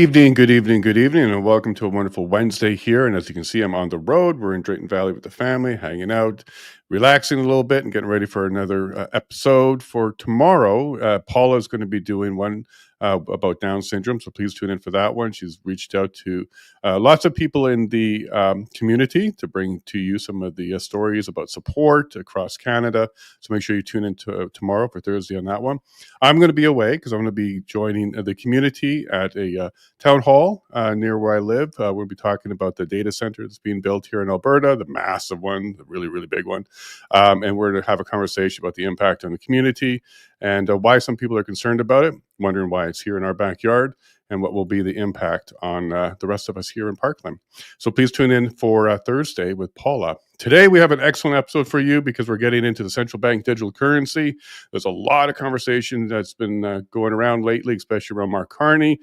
Good evening, and welcome to a wonderful Wednesday here. And as you can see, I'm on the road. We're in Drayton Valley with the family, hanging out, relaxing a little bit, and getting ready for another episode for tomorrow. Paula is going to be doing one about Down syndrome, so please tune in for that one. She's reached out to lots of people in the community to bring to you some of the stories about support across Canada. So make sure you tune in tomorrow for Thursday on that one. I'm going to be away because I'm going to be joining the community at a town hall near where I live. We'll be talking about the data center that's being built here in Alberta, the massive one, the really, really big one. And we're going to have a conversation about the impact on the community and why some people are concerned about it, wondering why it's here in our backyard, and what will be the impact on the rest of us here in Parkland. So please tune in for Thursday with Paula. Today we have an excellent episode for you because we're getting into the Central Bank Digital Currency. There's a lot of conversation that's been going around lately, especially around Mark Carney,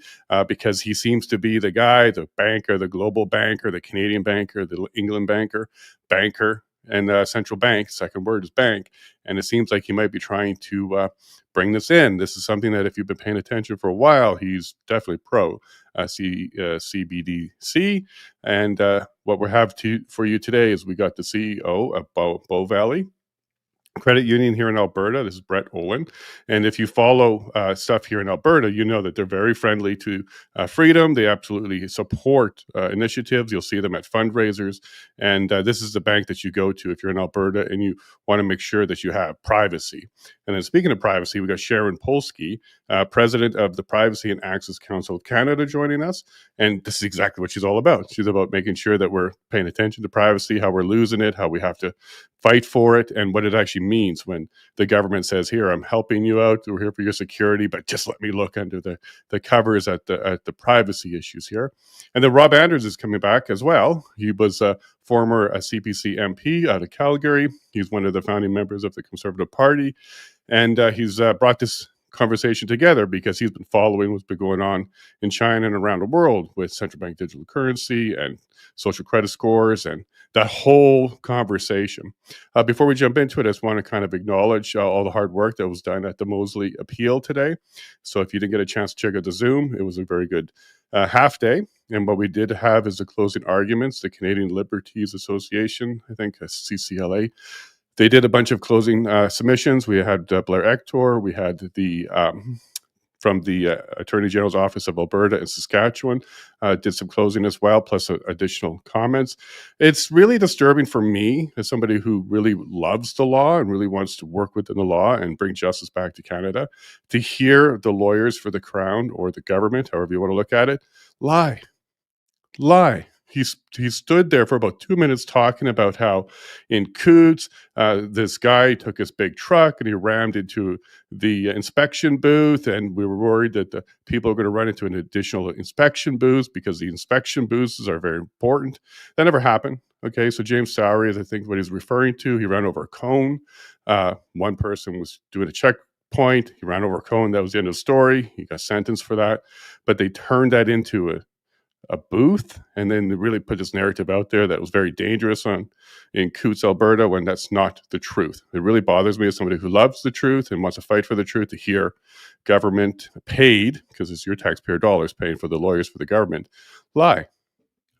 because he seems to be the guy, the banker, the global banker, the Canadian banker, the England banker, and central bank. Second word is bank. And it seems like he might be trying to bring this in. This is something that if you've been paying attention for a while, he's definitely pro CBDC. And what we have for you today is we got the CEO of Bow Valley Credit Union here in Alberta. This is Brett Oland. And if you follow stuff here in Alberta, you know that they're very friendly to freedom. They absolutely support initiatives. You'll see them at fundraisers. And this is the bank that you go to if you're in Alberta and you want to make sure that you have privacy. And then speaking of privacy, we got Sharon Polsky, president of the Privacy and Access Council of Canada, joining us. And this is exactly what she's all about. She's about making sure that we're paying attention to privacy, how we're losing it, how we have to fight for it, and what it actually means when the government says, here, I'm helping you out, we're here for your security, but just let me look under the covers at the privacy issues here. And then Rob Anders is coming back as well. He was a former CPC MP out of Calgary. He's one of the founding members of the Conservative Party. And he's brought this conversation together because he's been following what's been going on in China and around the world with central bank digital currency and social credit scores and that whole conversation. Before we jump into it, I just want to kind of acknowledge all the hard work that was done at the Moseley appeal today. So if you didn't get a chance to check out the Zoom, it was a very good half day. And what we did have is the closing arguments. The Canadian Liberties Association, I think CCLA, they did a bunch of closing submissions. We had Blair Ector. We had the from the Attorney General's Office of Alberta and Saskatchewan did some closing as well, plus additional comments. It's really disturbing for me as somebody who really loves the law and really wants to work within the law and bring justice back to Canada, to hear the lawyers for the Crown or the government, however you want to look at it, lie. He stood there for about 2 minutes talking about how in Coutts, this guy took his big truck and he rammed into the inspection booth, and we were worried that the people are going to run into an additional inspection booth because the inspection booths are very important. That never happened. Okay, so James Sowery is, I think, what he's referring to. He ran over a cone. One person was doing a checkpoint. He ran over a cone. That was the end of the story. He got sentenced for that. But they turned that into a booth, and then they really put this narrative out there that was very dangerous in Coutts, Alberta, when that's not the truth. It really bothers me as somebody who loves the truth and wants to fight for the truth to hear government paid, because it's your taxpayer dollars paying for the lawyers for the government, lie.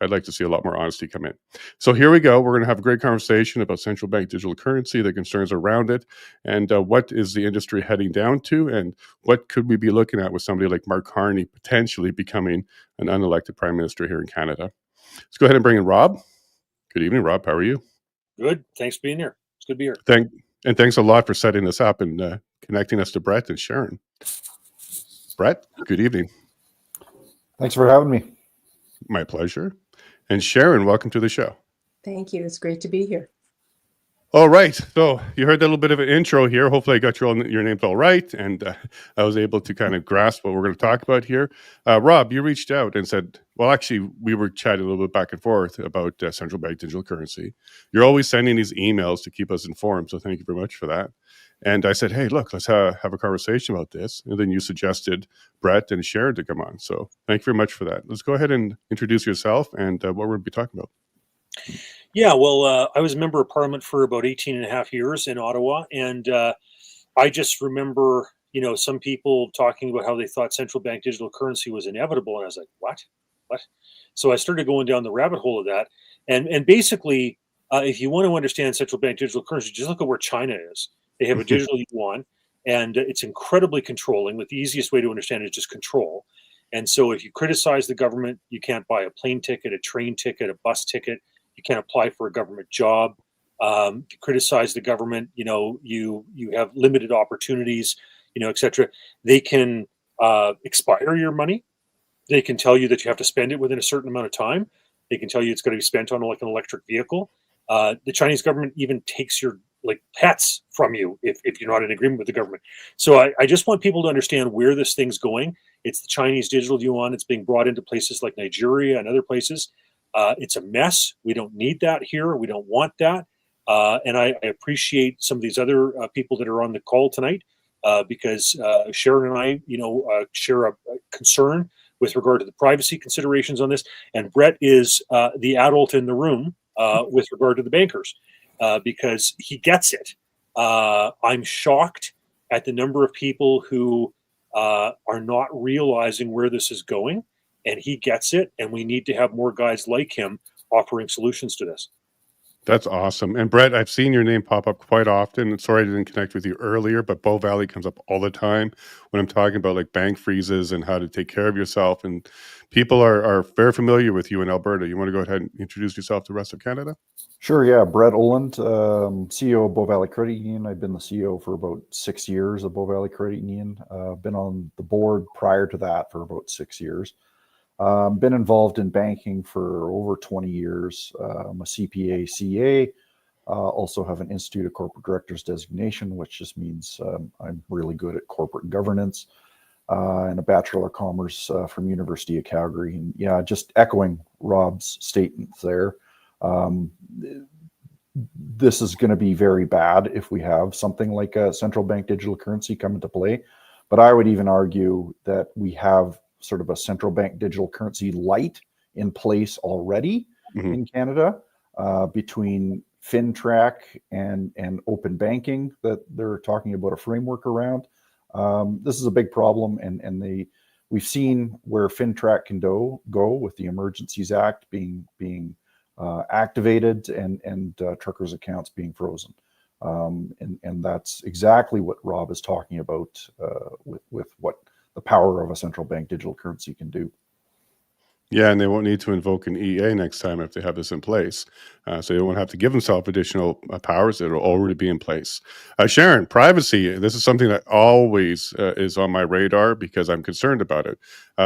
I'd like to see a lot more honesty come in. So here we go. We're going to have a great conversation about central bank digital currency, the concerns around it, and what is the industry heading down to, and what could we be looking at with somebody like Mark Carney potentially becoming an unelected prime minister here in Canada. Let's go ahead and bring in Rob. Good evening, Rob. How are you? Good. Thanks for being here. It's good to be here. Thanks a lot for setting this up and connecting us to Brett and Sharon. Brett, good evening. Thanks for having me. My pleasure. And Sharon, welcome to the show. Thank you. It's great to be here. All right. So you heard a little bit of an intro here. Hopefully I got your names all right. And I was able to kind of grasp what we're going to talk about here. Rob, you reached out and said, well, actually, we were chatting a little bit back and forth about central bank digital currency. You're always sending these emails to keep us informed. So thank you very much for that. And I said, hey, look, let's have a conversation about this. And then you suggested Brett and Sharon to come on. So thank you very much for that. Let's go ahead and introduce yourself and what we're going to be talking about. Yeah, well, I was a member of Parliament for about 18 and a half years in Ottawa. And I just remember, some people talking about how they thought central bank digital currency was inevitable. And I was like, what? What? So I started going down the rabbit hole of that. And basically, if you want to understand central bank digital currency, just look at where China is. They have a digital yuan, and it's incredibly controlling. But the easiest way to understand it is just control. And so if you criticize the government, you can't buy a plane ticket, a train ticket, a bus ticket. You can't apply for a government job. If you criticize the government, you have limited opportunities, etc. They can expire your money. They can tell you that you have to spend it within a certain amount of time. They can tell you it's going to be spent on like an electric vehicle. The Chinese government even takes your pets from you if you're not in agreement with the government. So I just want people to understand where this thing's going. It's the Chinese digital yuan. It's being brought into places like Nigeria and other places. It's a mess. We don't need that here. We don't want that. And I appreciate some of these other people that are on the call tonight because Sharon and I, share a concern with regard to the privacy considerations on this. And Brett is the adult in the room with regard to the bankers because he gets it. I'm shocked at the number of people who are not realizing where this is going, and he gets it. And we need to have more guys like him offering solutions to this. That's awesome. And Brett, I've seen your name pop up quite often. Sorry I didn't connect with you earlier, but Bow Valley comes up all the time when I'm talking about bank freezes and how to take care of yourself. And people are very familiar with you in Alberta. You want to go ahead and introduce yourself to the rest of Canada? Sure, yeah. Brett Oland, CEO of Bow Valley Credit Union. I've been the CEO for about 6 years of Bow Valley Credit Union. Been on the board prior to that for about 6 years. Been involved in banking for over 20 years. I'm a CPA, CA. Also have an Institute of Corporate Directors designation, which just means I'm really good at corporate governance, and a Bachelor of Commerce from University of Calgary. And yeah, just echoing Rob's statements there. This is going to be very bad if we have something like a central bank digital currency come into play. But I would even argue that we have sort of a central bank digital currency light in place already in Canada between FinTrack and open banking that they're talking about a framework around. This is a big problem, and we've seen where FinTrack can go with the Emergencies Act being activated and truckers' accounts being frozen. And that's exactly what Rob is talking about with what the power of a central bank digital currency can do. Yeah, and they won't need to invoke an EA next time if they have this in place. So they won't have to give themselves additional powers that will already be in place. Sharon, privacy, this is something that always is on my radar because I'm concerned about it.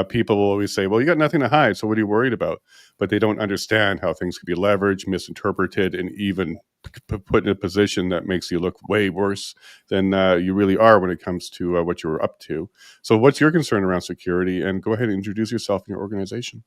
People will always say, well, you got nothing to hide, so what are you worried about? But they don't understand how things can be leveraged, misinterpreted, and even put in a position that makes you look way worse than you really are when it comes to what you're up to. So what's your concern around security? And go ahead and introduce yourself and your organization.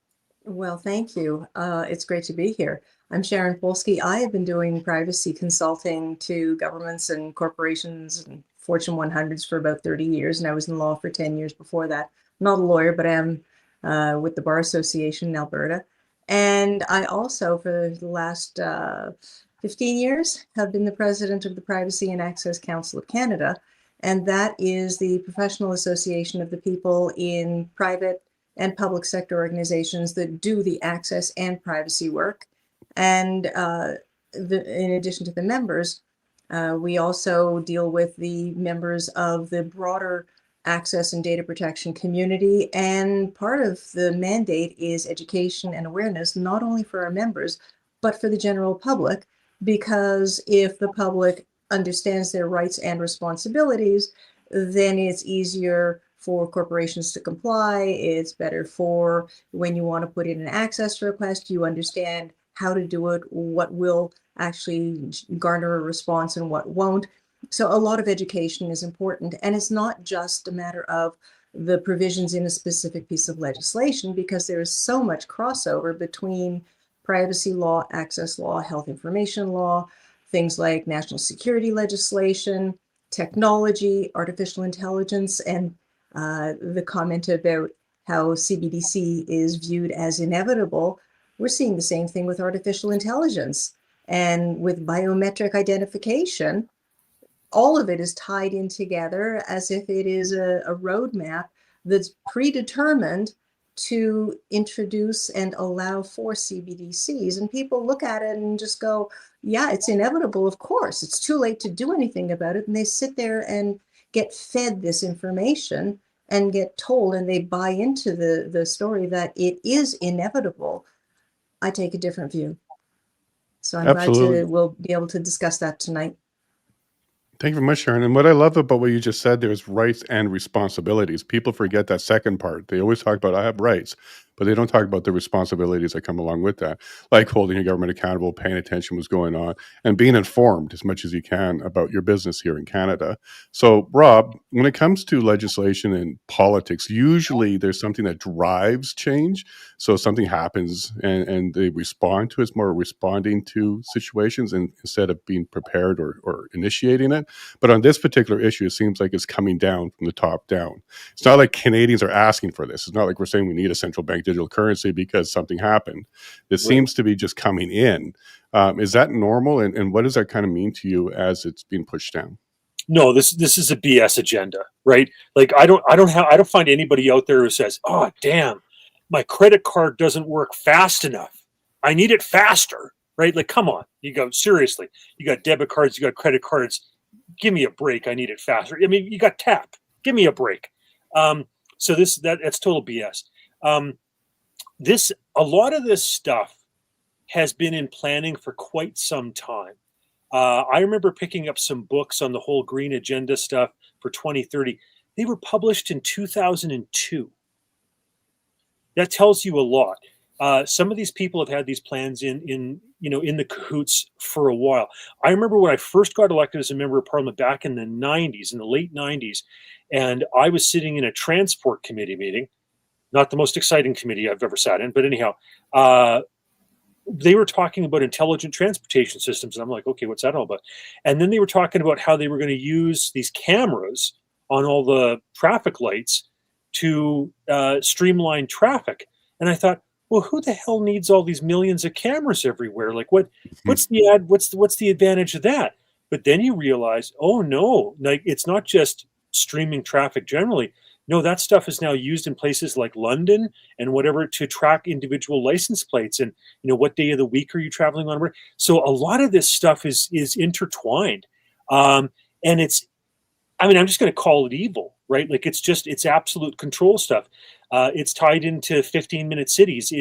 Well, thank you. It's great to be here. I'm Sharon Polsky. I have been doing privacy consulting to governments and corporations and Fortune 100s for about 30 years, and I was in law for 10 years before that. I'm not a lawyer, but I am with the Bar Association in Alberta. And I also, for the last 15 years, have been the president of the Privacy and Access Council of Canada, and that is the professional association of the people in private and public sector organizations that do the access and privacy work. And in addition to the members, we also deal with the members of the broader access and data protection community. And part of the mandate is education and awareness, not only for our members, but for the general public, because if the public understands their rights and responsibilities, then it's easier for corporations to comply. It's better for when you want to put in an access request, you understand how to do it, what will actually garner a response and what won't. So a lot of education is important. And it's not just a matter of the provisions in a specific piece of legislation, because there is so much crossover between privacy law, access law, health information law, things like national security legislation, technology, artificial intelligence, and the comment about how CBDC is viewed as inevitable. We're seeing the same thing with artificial intelligence and with biometric identification. all of it is tied in together as if it is a roadmap that's predetermined to introduce and allow for CBDCs. And people look at it and just go, yeah, it's inevitable. Of course, it's too late to do anything about it. And they sit there and get fed this information and get told, and they buy into the story that it is inevitable. I take a different view. So I'm glad we'll be able to discuss that tonight. Thank you very much, Sharon. And what I love about what you just said, there's rights and responsibilities. People forget that second part. They always talk about, I have rights, but they don't talk about the responsibilities that come along with that, like holding your government accountable, paying attention to what's going on, and being informed as much as you can about your business here in Canada. So, Rob, when it comes to legislation and politics, usually there's something that drives change. So something happens and they respond to it. It's more responding to situations instead of being prepared or initiating it. But on this particular issue, it seems like it's coming down from the top down. It's not like Canadians are asking for this. It's not like we're saying we need a central bank digital currency because something happened. This seems to be just coming in. Is that normal? And what does that kind of mean to you as it's being pushed down? No, this is a BS agenda, right? Like I don't find anybody out there who says, "Oh, damn, my credit card doesn't work fast enough. I need it faster." Right? Like, come on. You go, seriously. You got debit cards, you got credit cards. Give me a break. I need it faster. I mean, you got tap. Give me a break. So that's total BS. A lot of this stuff has been in planning for quite some time. I remember picking up some books on the whole green agenda stuff for 2030. They were published in 2002. That tells you a lot. Some of these people have had these plans in the cahoots for a while. I remember when I first got elected as a member of parliament back in the 90s, in the late 90s, and I was sitting in a transport committee meeting, not the most exciting committee I've ever sat in, but anyhow, they were talking about intelligent transportation systems, and I'm like, okay, what's that all about? And then they were talking about how they were going to use these cameras on all the traffic lights to streamline traffic. And I thought, well, who the hell needs all these millions of cameras everywhere? Like, what's the advantage of that? But then you realize, oh no, like it's not just streaming traffic generally. No, that stuff is now used in places like London and whatever to track individual license plates and what day of the week are you traveling on. So a lot of this stuff is intertwined, and I'm just going to call it evil, right? Like it's absolute control stuff. It's tied into 15-minute cities.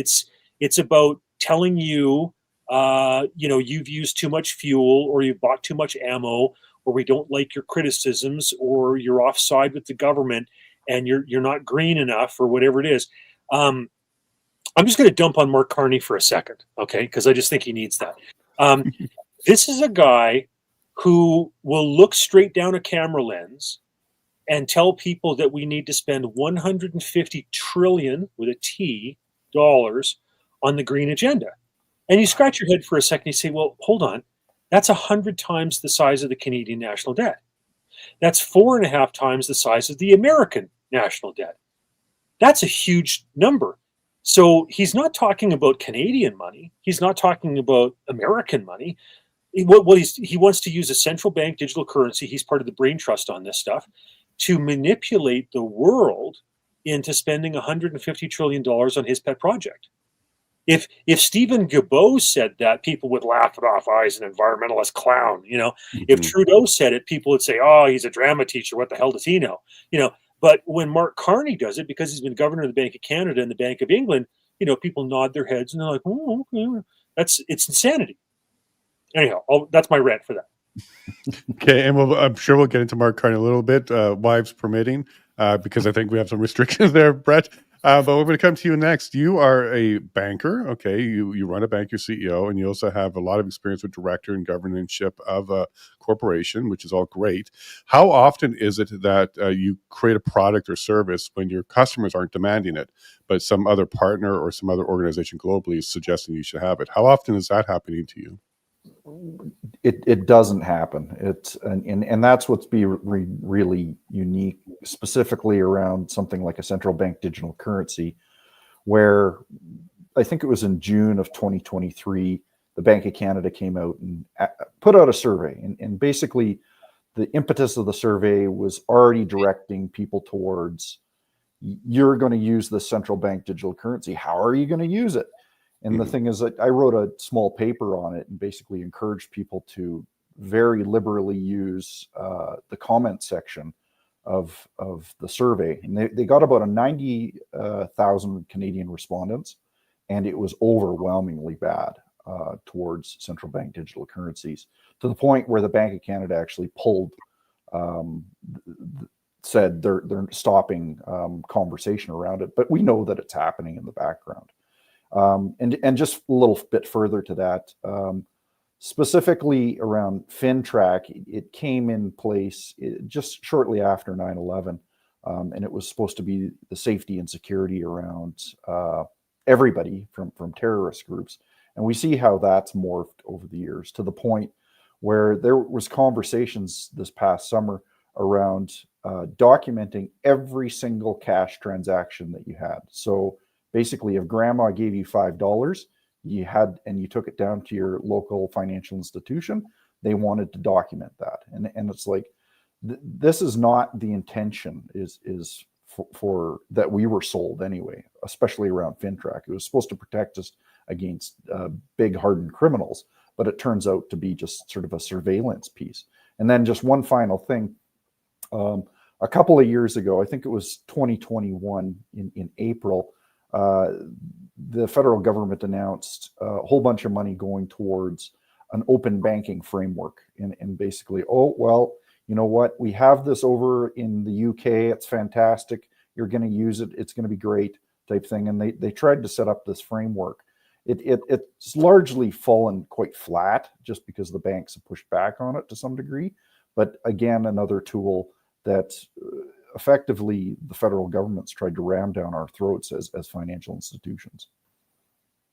It's about telling you, you've used too much fuel or you've bought too much ammo or we don't like your criticisms or you're offside with the government and you're not green enough or whatever it is. I'm just going to dump on Mark Carney for a second, okay? Because I just think he needs that. This is a guy who will look straight down a camera lens and tell people that we need to spend 150 trillion with a T dollars on the green agenda. And you scratch your head for a second, you say, well, hold on. That's 100 times the size of the Canadian national debt. That's 4.5 times the size of the American national debt. That's a huge number. So he's not talking about Canadian money. He's not talking about American money. He wants to use a central bank digital currency. He's part of the brain trust on this stuff to manipulate the world into spending $150 trillion on his pet project. If Stephen Guilbeault said that, people would laugh it off. Oh, he's an environmentalist clown. If Trudeau said it, people would say, oh, he's a drama teacher. What the hell does he know? But when Mark Carney does it, because he's been governor of the Bank of Canada and the Bank of England, people nod their heads and they're like, oh, okay. It's insanity. Anyhow, that's my rant for that. Okay, and I'm sure we'll get into Mark Carney a little bit, wives permitting, because I think we have some restrictions there, Brett. But we're going to come to you next. You are a banker, okay? You run a bank, you're CEO, and you also have a lot of experience with director and governorship of a corporation, which is all great. How often is it that you create a product or service when your customers aren't demanding it, but some other partner or some other organization globally is suggesting you should have it? How often is that happening to you? It doesn't happen. And that's what's really unique, specifically around something like a central bank digital currency, where I think it was in June of 2023, the Bank of Canada came out and put out a survey, and basically the impetus of the survey was already directing people towards, you're going to use the central bank digital currency. How are you going to use it? And the thing is that I wrote a small paper on it and basically encouraged people to very liberally use the comment section of the survey. And they got about a 90,000 Canadian respondents, and it was overwhelmingly bad towards central bank digital currencies, to the point where the Bank of Canada actually pulled, said they're stopping conversation around it. But we know that it's happening in the background. And just a little bit further to that, specifically around FinTrack, it came in place just shortly after 9/11, and it was supposed to be the safety and security around everybody from terrorist groups. And we see how that's morphed over the years, to the point where there was conversations this past summer around documenting every single cash transaction that you had. So basically, if grandma gave you $5, you took it down to your local financial institution, they wanted to document that. And it's like, this is not the intention is for that we were sold anyway, especially around FinTrack. It was supposed to protect us against big hardened criminals, but it turns out to be just sort of a surveillance piece. And then just one final thing. A couple of years ago, I think it was 2021 in April, the federal government announced a whole bunch of money going towards an open banking framework. And basically, oh, well, you know what? We have this over in the UK. It's fantastic. You're going to use it. It's going to be great, type thing. And they tried to set up this framework. It's largely fallen quite flat, just because the banks have pushed back on it to some degree. But again, another tool that effectively the federal government's tried to ram down our throats as financial institutions.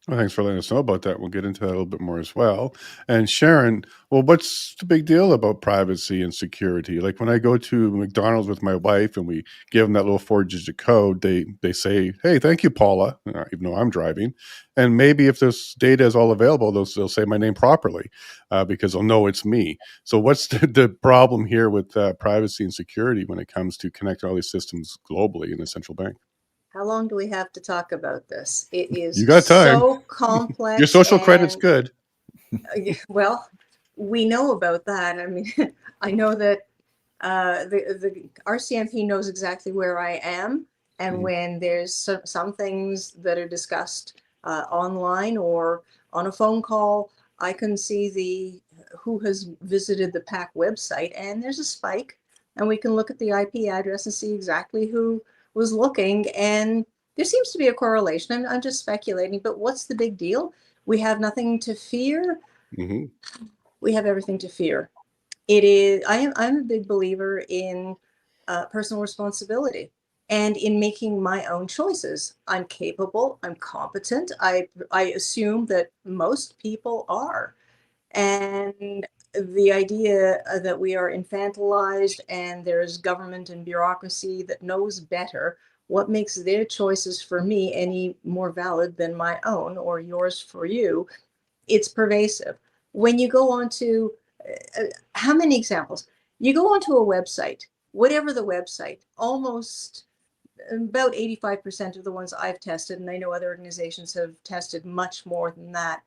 Well, thanks for letting us know about that. We'll get into that a little bit more as well. And Sharon, well, what's the big deal about privacy and security? Like when I go to McDonald's with my wife and we give them that little 4-digit code, they say, "Hey, thank you, Paula," even though I'm driving. And maybe if this data is all available, they'll say my name properly because they'll know it's me. So what's the problem here with privacy and security when it comes to connecting all these systems globally in a central bank? How long do we have to talk about this? It is You got time. so complex. Your social credit's good. Well, we know about that. I mean, I know that the RCMP knows exactly where I am, and when there's some things that are discussed online or on a phone call, I can see who has visited the PAC website, and there's a spike, and we can look at the IP address and see exactly who was looking, and there seems to be a correlation. I'm just speculating, but what's the big deal? We have nothing to fear. We have everything to fear. It is. I'm a big believer in personal responsibility and in making my own choices. I'm capable. I'm competent. I assume that most people are, and the idea that we are infantilized and there's government and bureaucracy that knows better, what makes their choices for me any more valid than my own or yours for you? It's pervasive. When you go on to, how many examples? You go onto a website, whatever the website, almost about 85% of the ones I've tested, and I know other organizations have tested much more than that.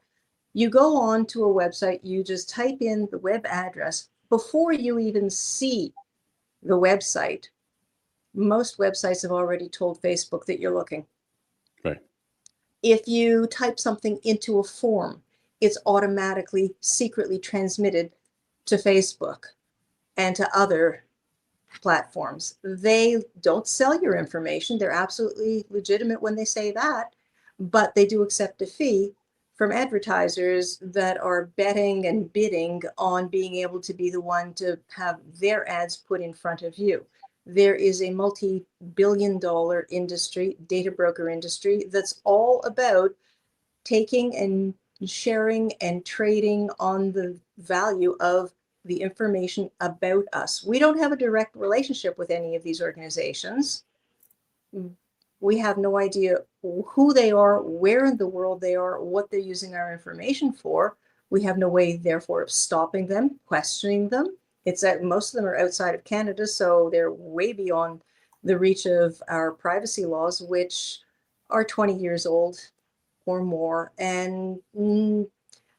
You go on to a website, you just type in the web address before you even see the website. Most websites have already told Facebook that you're looking. Right. If you type something into a form, it's automatically secretly transmitted to Facebook and to other platforms. They don't sell your information. They're absolutely legitimate when they say that, but they do accept a fee from advertisers that are betting and bidding on being able to be the one to have their ads put in front of you. There is a multi-billion-dollar industry, data broker industry, that's all about taking and sharing and trading on the value of the information about us. We don't have a direct relationship with any of these organizations. We have no idea who they are, where in the world they are, what they're using our information for. We have no way, therefore, of stopping them, questioning them. Most of them are outside of Canada, so they're way beyond the reach of our privacy laws, which are 20 years old or more, and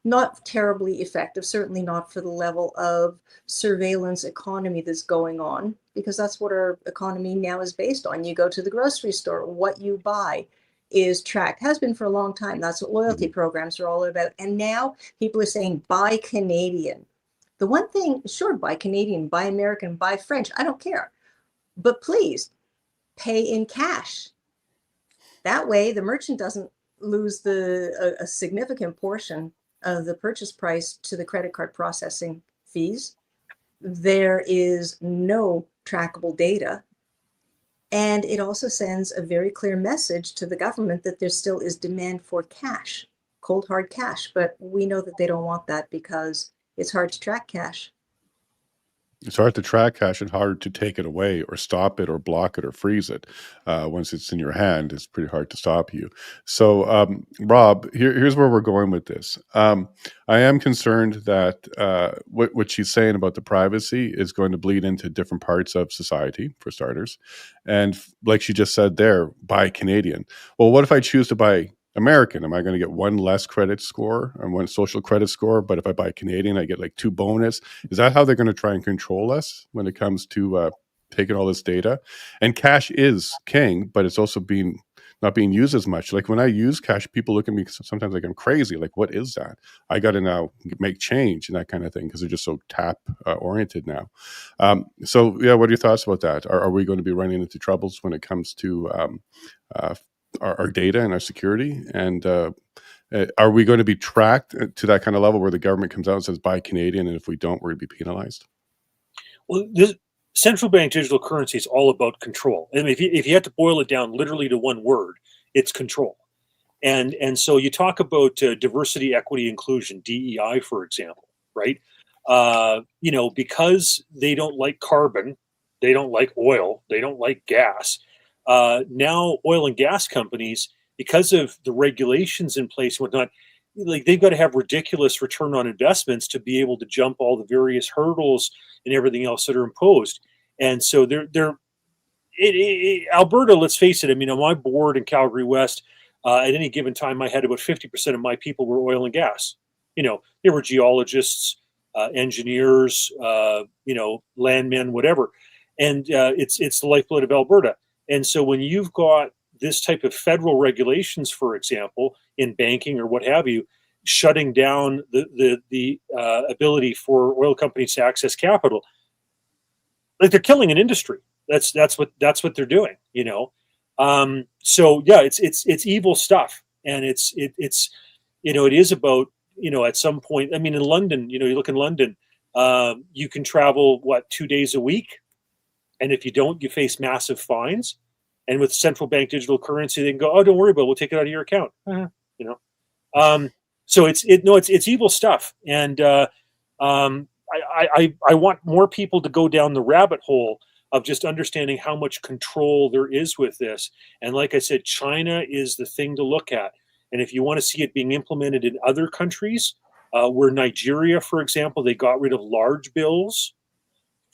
not terribly effective, certainly not for the level of surveillance economy that's going on, because that's what our economy now is based on. You go to the grocery store, what you buy is tracked, has been for a long time. That's what loyalty programs are all about. And now people are saying, buy Canadian. The one thing, sure, buy Canadian, buy American, buy French, I don't care. But please pay in cash. That way the merchant doesn't lose a significant portion of the purchase price to the credit card processing fees. There is no trackable data. And it also sends a very clear message to the government that there still is demand for cash, cold hard cash. But we know that they don't want that because it's hard to track cash. It's hard to track cash and hard to take it away or stop it or block it or freeze it. Once it's in your hand, it's pretty hard to stop you. So, Rob, here's where we're going with this. I am concerned that what she's saying about the privacy is going to bleed into different parts of society, for starters. And like she just said there, buy Canadian. Well, what if I choose to buy American? Am I going to get one less credit score and one social credit score? But if I buy Canadian, I get like 2 bonus. Is that how they're going to try and control us when it comes to taking all this data? And cash is king, but it's also not being used as much. Like when I use cash, people look at me sometimes like I'm crazy. Like, what is that? I got to now make change and that kind of thing because they're just so tap oriented now. So yeah, what are your thoughts about that? Are we going to be running into troubles when it comes to our data and our security? And are we going to be tracked to that kind of level where the government comes out and says, buy Canadian, and if we don't, we're going to be penalized? Well, this central bank digital currency is all about control. I mean, if you had to boil it down literally to one word, it's control. And so you talk about diversity, equity, inclusion, DEI, for example, right? Because they don't like carbon, they don't like oil, they don't like gas. Now oil and gas companies, because of the regulations in place and whatnot, like they've got to have ridiculous return on investments to be able to jump all the various hurdles and everything else that are imposed. And so Alberta, let's face it, I mean, on my board in Calgary West, at any given time, I had about 50% of my people were oil and gas. They were geologists, engineers, landmen, whatever. And it's the lifeblood of Alberta. And so when you've got this type of federal regulations, for example, in banking or what have you, shutting down the ability for oil companies to access capital, like they're killing an industry. That's what they're doing. So yeah, it's evil stuff, and it is about at some point. I mean, in London, you look in London, you can travel 2 days a week. And if you don't, you face massive fines. And with central bank digital currency, they can go, "Oh, don't worry about it. We'll take it out of your account." So it's evil stuff. And I want more people to go down the rabbit hole of just understanding how much control there is with this. And like I said, China is the thing to look at. And if you want to see it being implemented in other countries, where Nigeria, for example, they got rid of large bills,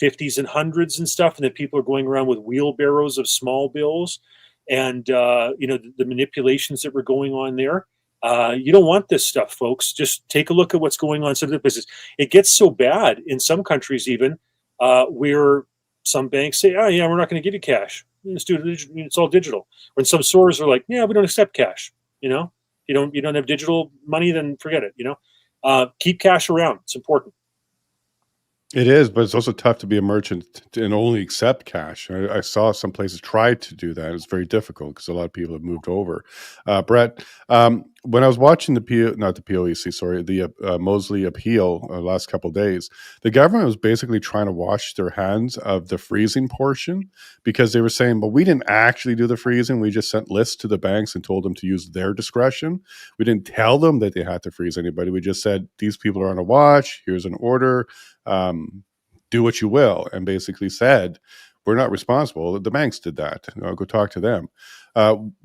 50s and 100s and stuff, and then people are going around with wheelbarrows of small bills, and the manipulations that were going on there. You don't want this stuff, folks. Just take a look at what's going on in some of the places. It gets so bad in some countries, even where some banks say, "Oh yeah, we're not going to give you cash. It's all digital." When some stores are like, "Yeah, we don't accept cash." You don't have digital money, then forget it. Keep cash around. It's important. It is, but it's also tough to be a merchant and only accept cash. I saw some places try to do that. It's very difficult because a lot of people have moved over. Brett, when I was watching the Mosley appeal last couple of days, the government was basically trying to wash their hands of the freezing portion because they were saying, "Well, we didn't actually do the freezing. We just sent lists to the banks and told them to use their discretion. We didn't tell them that they had to freeze anybody. We just said, these people are on a watch. Here's an order. Do what you will," and basically said, we're not responsible. The banks did that. Go talk to them.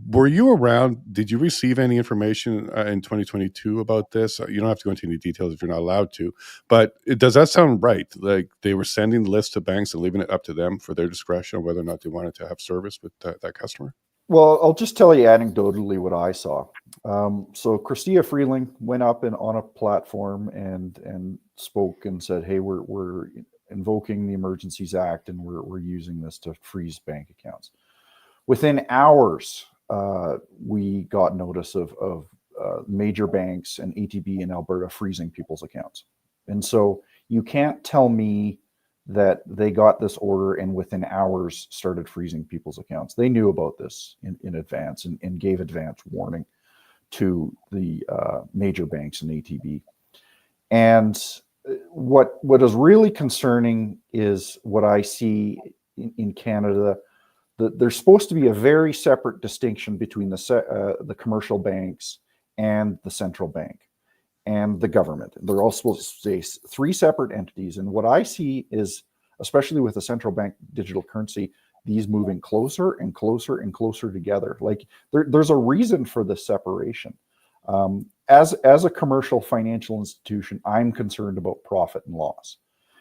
Were you around? Did you receive any information in 2022 about this? You don't have to go into any details if you're not allowed to, but does that sound right? Like they were sending the list to banks and leaving it up to them for their discretion on whether or not they wanted to have service with that customer? Well, I'll just tell you anecdotally what I saw. So Christia Freeling went up on a platform and spoke and said, "Hey, we're invoking the Emergencies Act and we're using this to freeze bank accounts." Within hours, we got notice of major banks and ATB in Alberta freezing people's accounts. And so you can't tell me that they got this order and within hours started freezing people's accounts. They knew about this in advance and gave advance warning to the major banks and ATB. And what is really concerning is what I see in Canada, that there's supposed to be a very separate distinction between the commercial banks and the central bank and the government. They're all supposed to say three separate entities. And what I see is, especially with the central bank digital currency, these moving closer and closer and closer together. Like there's a reason for this separation. As a commercial financial institution, I'm concerned about profit and loss.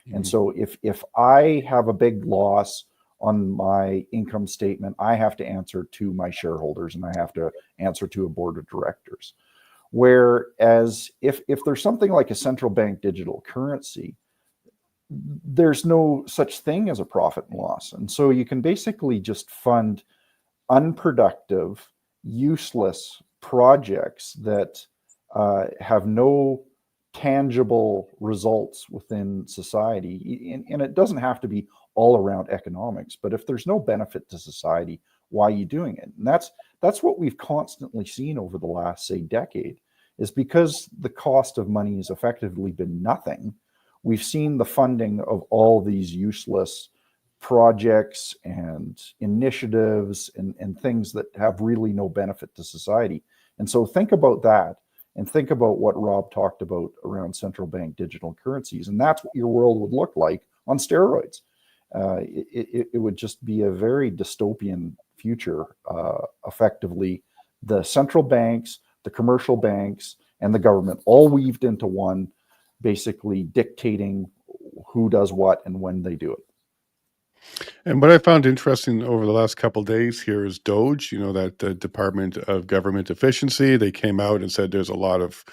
Mm-hmm. And so if I have a big loss on my income statement, I have to answer to my shareholders and I have to answer to a board of directors. Whereas if there's something like a central bank digital currency, there's no such thing as a profit and loss. And so you can basically just fund unproductive, useless projects that have no tangible results within society. And it doesn't have to be all around economics, but if there's no benefit to society, why are you doing it? And that's what we've constantly seen over the last, say, decade, is because the cost of money has effectively been nothing. We've seen the funding of all these useless projects and initiatives and things that have really no benefit to society. And so think about that and think about what Rob talked about around central bank digital currencies. And that's what your world would look like on steroids. It would just be a very dystopian future, effectively. The central banks, the commercial banks, and the government all weaved into one, basically dictating who does what and when they do it. And what I found interesting over the last couple of days here is Doge, that the Department of Government Efficiency, they came out and said there's a lot of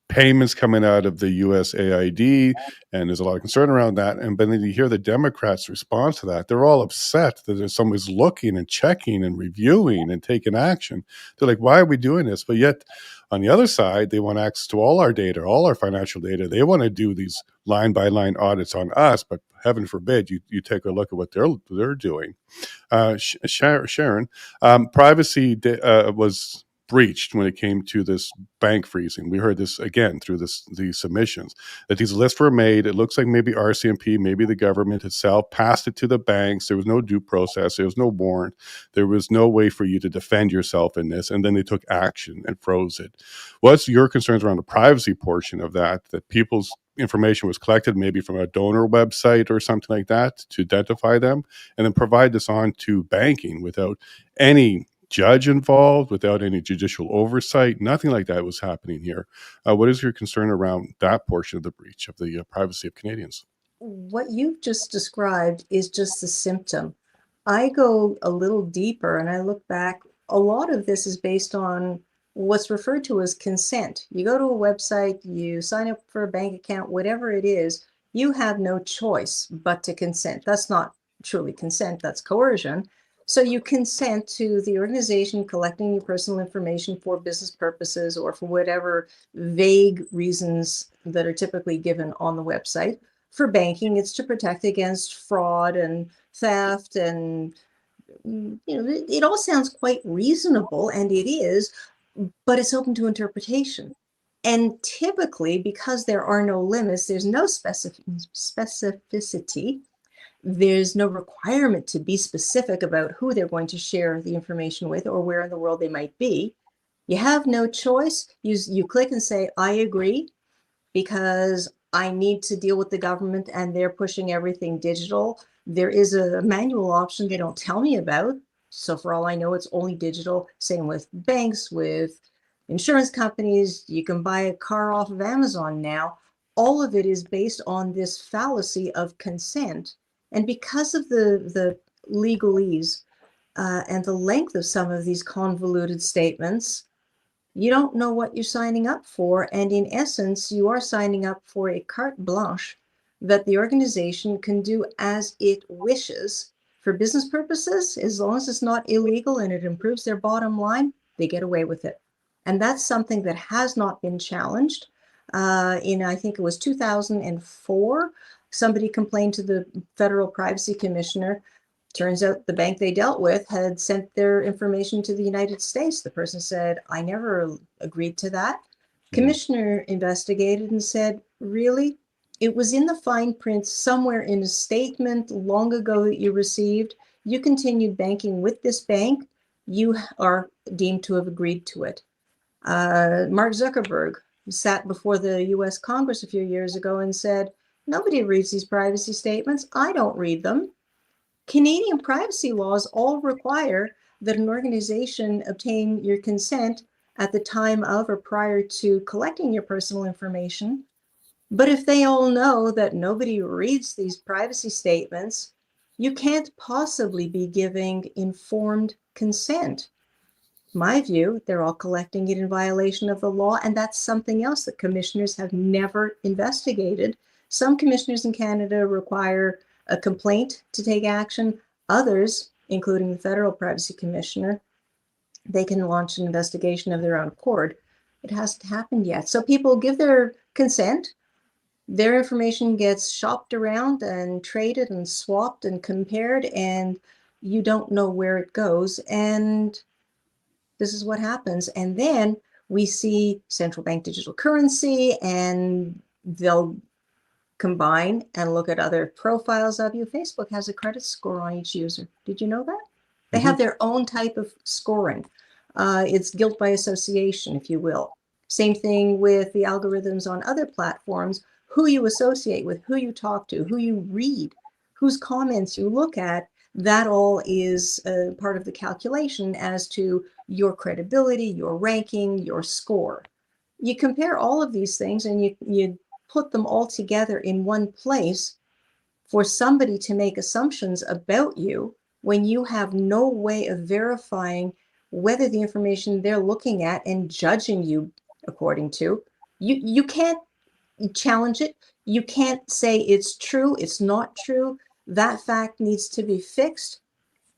payments coming out of the USAID, and there's a lot of concern around that. And then you hear the Democrats' response to that. They're all upset that there's somebody's looking and checking and reviewing and taking action. They're like, why are we doing this? But yet, on the other side, they want access to all our data, all our financial data. They want to do these line-by-line audits on us, but heaven forbid you take a look at what they're doing. Sharon, privacy was breached when it came to this bank freezing. We heard this again through these submissions, that these lists were made. It looks like maybe RCMP, maybe the government itself passed it to the banks. There was no due process. There was no warrant. There was no way for you to defend yourself in this. And then they took action and froze it. What's your concerns around the privacy portion of that people's information was collected maybe from a donor website or something like that to identify them, and then provide this on to banking without any judge involved, without any judicial oversight? Nothing like that was happening here. What is your concern around that portion of the breach of the privacy of Canadians? What you've just described is just the symptom. I go a little deeper and I look back. A lot of this is based on what's referred to as consent. You go to a website, you sign up for a bank account, whatever it is, you have no choice but to consent. That's not truly consent, that's coercion. So you consent to the organization collecting your personal information for business purposes or for whatever vague reasons that are typically given on the website. For banking, it's to protect against fraud and theft, and it all sounds quite reasonable, and it is, but it's open to interpretation. And typically, because there are no limits, there's no specificity. There's no requirement to be specific about who they're going to share the information with or where in the world they might be. You have no choice. You click and say, I agree, because I need to deal with the government and they're pushing everything digital. There is a manual option they don't tell me about. So for all I know, it's only digital. Same with banks, with insurance companies. You can buy a car off of Amazon now. All of it is based on this fallacy of consent. And because of the legalese and the length of some of these convoluted statements, you don't know what you're signing up for. And in essence, you are signing up for a carte blanche that the organization can do as it wishes for business purposes. As long as it's not illegal and it improves their bottom line, they get away with it. And that's something that has not been challenged. I think it was 2004, somebody complained to the Federal Privacy Commissioner. Turns out the bank they dealt with had sent their information to the United States. The person said, I never agreed to that. Commissioner investigated and said, really? It was in the fine print somewhere in a statement long ago that you received. You continued banking with this bank. You are deemed to have agreed to it. Mark Zuckerberg sat before the US Congress a few years ago and said, nobody reads these privacy statements. I don't read them. Canadian privacy laws all require that an organization obtain your consent at the time of or prior to collecting your personal information. But if they all know that nobody reads these privacy statements, you can't possibly be giving informed consent. My view, they're all collecting it in violation of the law, and that's something else that commissioners have never investigated. Some commissioners in Canada require a complaint to take action. Others, including the Federal Privacy Commissioner, they can launch an investigation of their own accord. It hasn't happened yet. So people give their consent, their information gets shopped around and traded and swapped and compared, and you don't know where it goes. And this is what happens. And then we see central bank digital currency, and they'll combine and look at other profiles of you. Facebook has a credit score on each user. Did you know that? They have their own type of scoring. It's guilt by association, if you will. Same thing with the algorithms on other platforms, who you associate with, who you talk to, who you read, whose comments you look at. That all is part of the calculation as to your credibility, your ranking, your score. You compare all of these things and you put them all together in one place for somebody to make assumptions about you when you have no way of verifying whether the information they're looking at and judging you according to, you can't challenge it. You can't say it's true, it's not true. That fact needs to be fixed.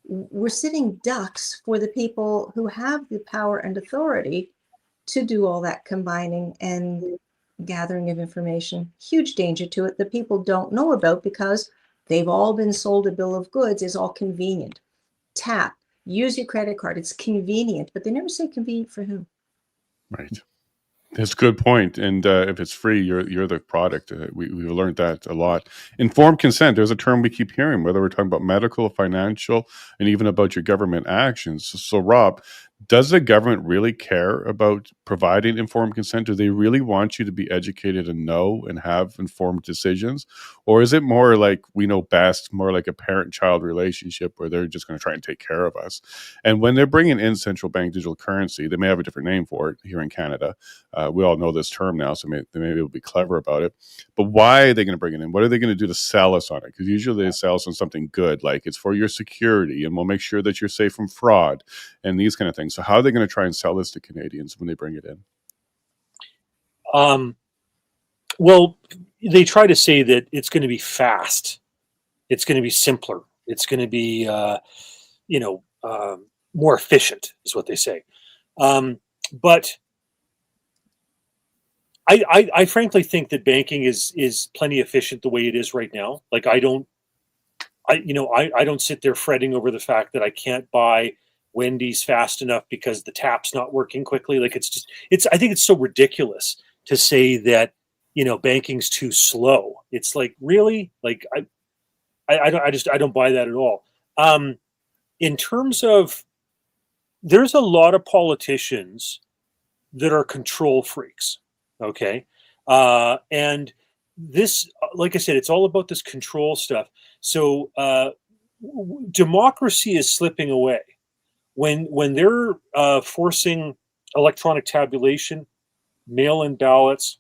We're sitting ducks for the people who have the power and authority to do all that combining and gathering of information. Huge danger to it that people don't know about because they've all been sold a bill of goods. It's all convenient. Tap, use your credit card. It's convenient, but they never say convenient for who. Right. That's a good point. And if it's free, you're the product. We've learned that a lot. Informed consent, there's a term we keep hearing, whether we're talking about medical, financial, and even about your government actions. So Rob, does the government really care about providing informed consent? Do they really want you to be educated and know and have informed decisions? Or is it more like we know best, more like a parent-child relationship where they're just going to try and take care of us? And when they're bringing in central bank digital currency, they may have a different name for it here in Canada. We all know this term now, so they may be able to be clever about it. But why are they going to bring it in? What are they going to do to sell us on it? Because usually they sell us on something good, like it's for your security, and we'll make sure that you're safe from fraud and these kind of things. So how are they going to try and sell this to Canadians when they bring it in? Well, they try to say that it's going to be fast. It's going to be simpler. It's going to be, more efficient is what they say. But I frankly think that banking is plenty efficient the way it is right now. Like I don't sit there fretting over the fact that I can't buy Wendy's fast enough because the tap's not working quickly. Like I think it's so ridiculous to say that, banking's too slow. It's like, really? Like I don't buy that at all. In terms of, there's a lot of politicians that are control freaks. Okay. And this, like I said, it's all about this control stuff. So democracy is slipping away when they're forcing electronic tabulation, mail-in ballots,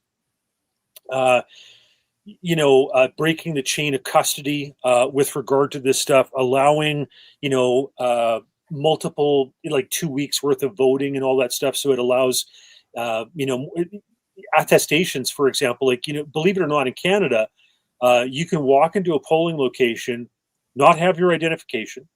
breaking the chain of custody with regard to this stuff, allowing, multiple, like 2 weeks worth of voting and all that stuff. So it allows, attestations, for example, like, believe it or not, in Canada, you can walk into a polling location, not have your identification,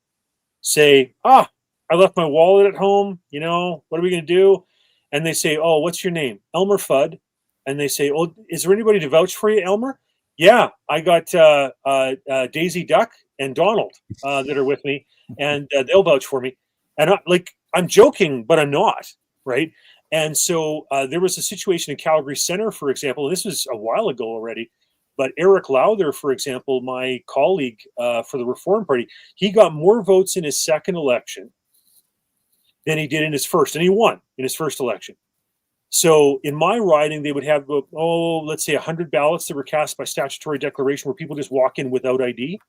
say, I left my wallet at home, what are we going to do? And they say, oh, what's your name? Elmer Fudd. And they say, oh, is there anybody to vouch for you, Elmer? Yeah, I got Daisy Duck and Donald that are with me, and they'll vouch for me. And I'm joking, but I'm not, right? And so there was a situation in Calgary Center, for example, and this was a while ago already, but Eric Lowther, for example, my colleague for the Reform Party, he got more votes in his second election than he did in his first, and he won in his first election. So in my riding, they would have, let's say 100 ballots that were cast by statutory declaration where people just walk in without ID.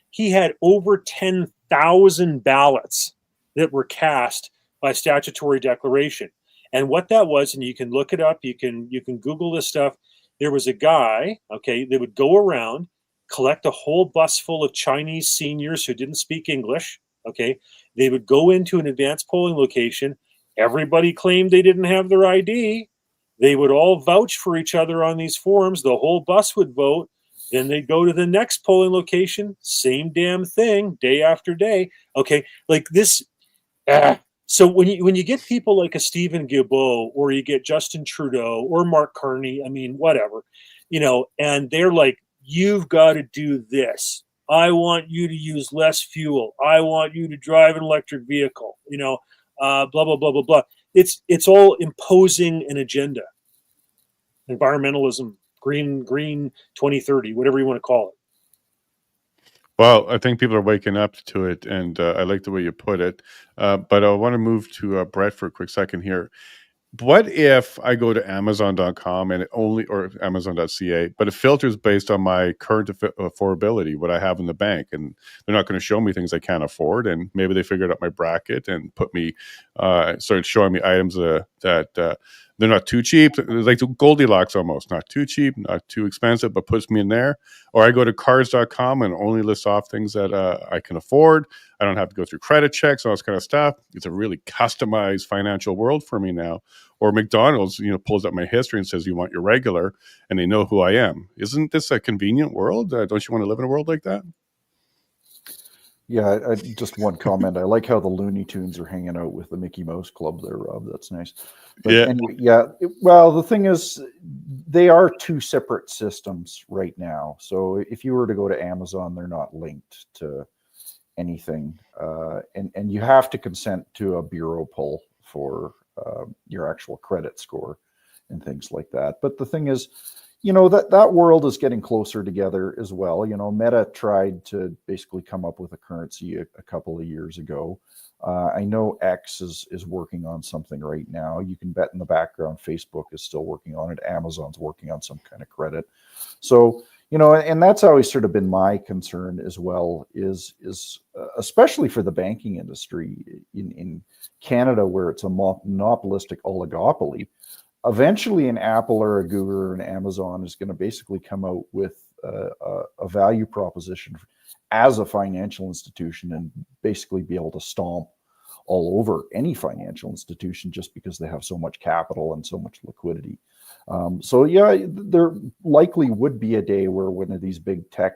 He had over 10,000 ballots that were cast by statutory declaration. And what that was, and you can look it up, you can Google this stuff. There was a guy, okay, that would go around, collect a whole bus full of Chinese seniors who didn't speak English, okay? They would go into an advanced polling location. Everybody claimed they didn't have their ID. They would all vouch for each other on these forms. The whole bus would vote. Then they'd go to the next polling location. Same damn thing, day after day. Okay, like this. So when you get people like a Stephen Guilbeault, or you get Justin Trudeau or Mark Carney, I mean, whatever, and they're like, you've got to do this. I want you to use less fuel. I want you to drive an electric vehicle, blah, blah, blah, blah, blah. It's all imposing an agenda. Environmentalism, green 2030, whatever you want to call it. Well, I think people are waking up to it, and I like the way you put it. But I want to move to Brett for a quick second here. What if I go to Amazon.com and or Amazon.ca, but it filters based on my current affordability, what I have in the bank, and they're not going to show me things I can't afford, and maybe they figured out my bracket and put me, started showing me items that they're not too cheap, like Goldilocks almost, not too cheap, not too expensive, but puts me in there. Or I go to cars.com and only lists off things that I can afford. I don't have to go through credit checks, all this kind of stuff. It's a really customized financial world for me now. Or McDonald's, pulls up my history and says, you want your regular, and they know who I am. Isn't this a convenient world? Don't you want to live in a world like that? Yeah, just one comment. I like how the Looney Tunes are hanging out with the Mickey Mouse Club there, Rob. That's nice. But yeah. Anyway, well, the thing is, they are two separate systems right now. So if you were to go to Amazon, they're not linked to anything. And you have to consent to a bureau pull for your actual credit score and things like that. But the thing is, that world is getting closer together as well. Meta tried to basically come up with a currency a couple of years ago. I know X is working on something right now. You can bet in the background Facebook is still working on it. Amazon's working on some kind of credit. So, and that's always sort of been my concern as well, is especially for the banking industry in Canada, where it's a monopolistic oligopoly. Eventually an Apple or a Google or an Amazon is going to basically come out with a value proposition as a financial institution and basically be able to stomp all over any financial institution just because they have so much capital and so much liquidity. There likely would be a day where one of these big tech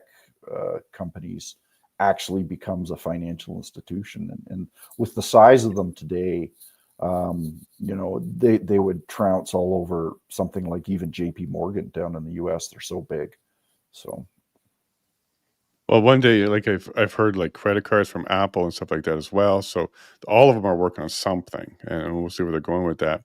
companies actually becomes a financial institution. And with the size of them today, they would trounce all over something like even JP Morgan down in the US. They're so big. So. Well, one day, like I've heard like credit cards from Apple and stuff like that as well. So all of them are working on something, and we'll see where they're going with that.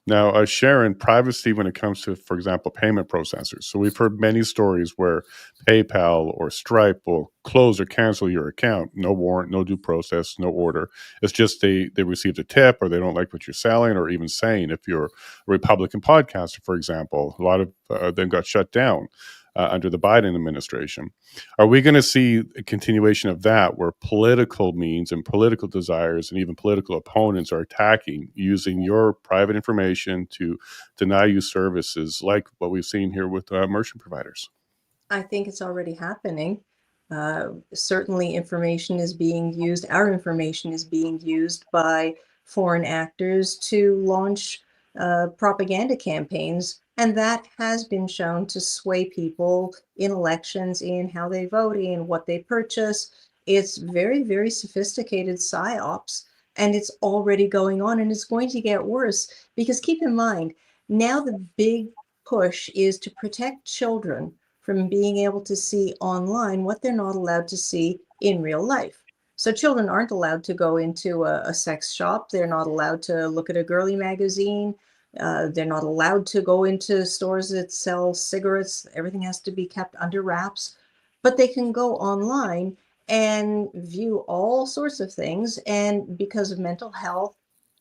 Now, Sharon, privacy when it comes to, for example, payment processors. So we've heard many stories where PayPal or Stripe will close or cancel your account. No warrant, no due process, no order. It's just they received a tip, or they don't like what you're selling, or even saying if you're a Republican podcaster, for example, a lot of them got shut down. under the Biden administration. Are we going to see a continuation of that, where political means and political desires and even political opponents are attacking, using your private information to deny you services, like what we've seen here with merchant providers? I think it's already happening. Certainly information is being used, our information is being used by foreign actors to launch propaganda campaigns, and that has been shown to sway people in elections, in how they vote, in what they purchase. It's very, very sophisticated psyops, and it's already going on, and it's going to get worse, because keep in mind, now the big push is to protect children from being able to see online what they're not allowed to see in real life. So children aren't allowed to go into a sex shop. They're not allowed to look at a girly magazine. They're not allowed to go into stores that sell cigarettes. Everything has to be kept under wraps. But they can go online and view all sorts of things. And because of mental health,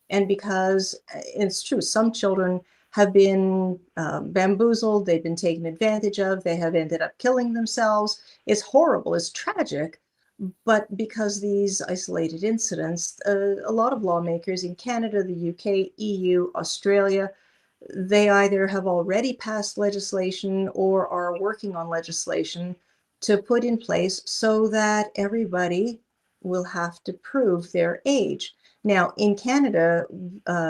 and because it's true, some children have been bamboozled, they've been taken advantage of, they have ended up killing themselves. It's horrible, it's tragic. But because these isolated incidents, a lot of lawmakers in Canada, the UK, EU, Australia, they either have already passed legislation or are working on legislation to put in place so that everybody will have to prove their age. Now, in Canada,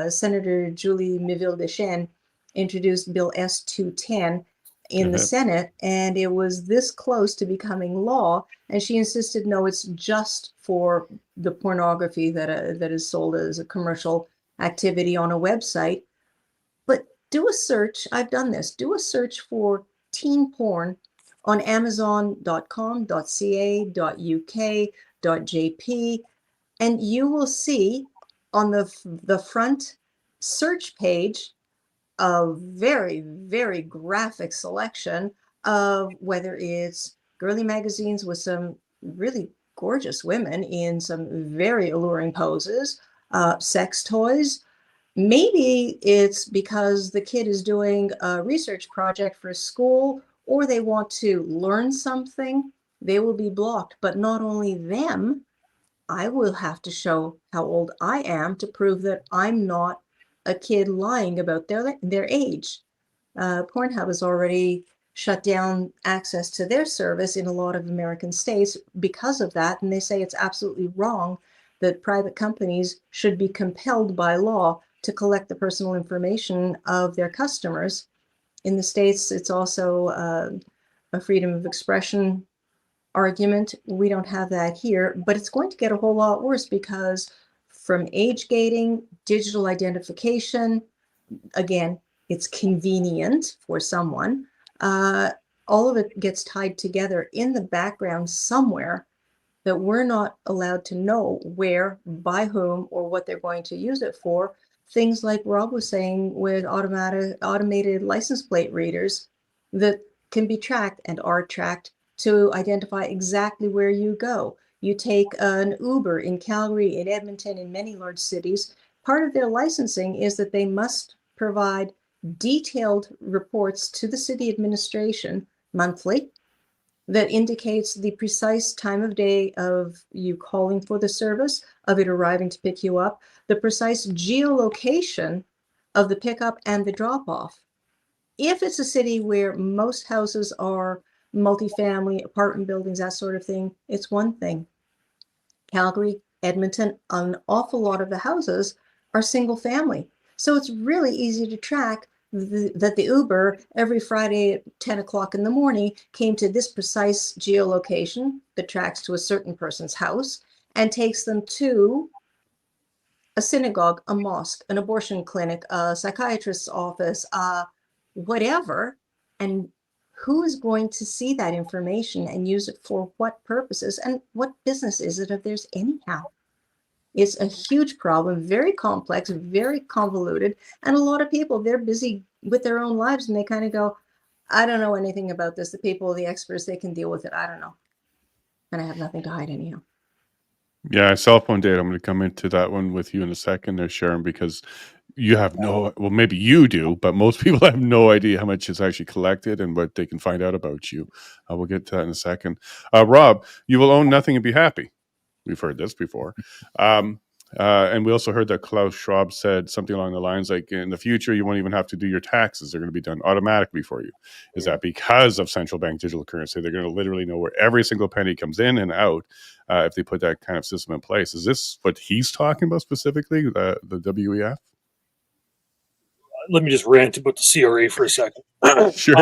Senator Julie Miville-Deschênes introduced Bill S-210 in the Senate, and it was this close to becoming law. And she insisted, no, it's just for the pornography that is sold as a commercial activity on a website. But do a search. I've done this. Do a search for teen porn on Amazon.com, .ca, .uk, .jp, and you will see on the front search page a very, very graphic selection of whether it's girly magazines with some really gorgeous women in some very alluring poses, sex toys. Maybe it's because the kid is doing a research project for school, or they want to learn something. They will be blocked. But not only them, I will have to show how old I am to prove that I'm not a kid lying about their age. Pornhub has already shut down access to their service in a lot of American states because of that, and they say it's absolutely wrong that private companies should be compelled by law to collect the personal information of their customers. In the States, it's also a freedom of expression argument. We don't have that here, but it's going to get a whole lot worse, because from age gating, digital identification, again, it's convenient for someone. All of it gets tied together in the background somewhere that we're not allowed to know where, by whom, or what they're going to use it for. Things like Rob was saying with automated license plate readers that can be tracked and are tracked to identify exactly where you go. You take an Uber in Calgary, in Edmonton, in many large cities. Part of their licensing is that they must provide detailed reports to the city administration monthly that indicates the precise time of day of you calling for the service, of it arriving to pick you up, the precise geolocation of the pickup and the drop-off. If it's a city where most houses are multifamily, apartment buildings, that sort of thing, it's one thing. Calgary, Edmonton, an awful lot of the houses are single family. So it's really easy to track that the Uber every Friday at 10 o'clock in the morning came to this precise geolocation that tracks to a certain person's house and takes them to a synagogue, a mosque, an abortion clinic, a psychiatrist's office, whatever. And who is going to see that information and use it for what purposes? And what business is it if there's anyhow? It's a huge problem, very complex, very convoluted. And a lot of people, they're busy with their own lives and they kind of go, I don't know anything about this. The people, the experts, they can deal with it. I don't know. And I have nothing to hide anyhow. Yeah, cell phone data. I'm going to come into that one with you in a second there, Sharon, because you have well, maybe you do, but most people have no idea how much is actually collected and what they can find out about you. We'll get to that in a second. Rob, you will own nothing and be happy. We've heard this before. And we also heard that Klaus Schwab said something along the lines like, in the future, you won't even have to do your taxes. They're going to be done automatically for you. Is that because of central bank digital currency? They're going to literally know where every single penny comes in and out if they put that kind of system in place. Is this what he's talking about specifically, the WEF? Let me just rant about the CRA for a second. Sure.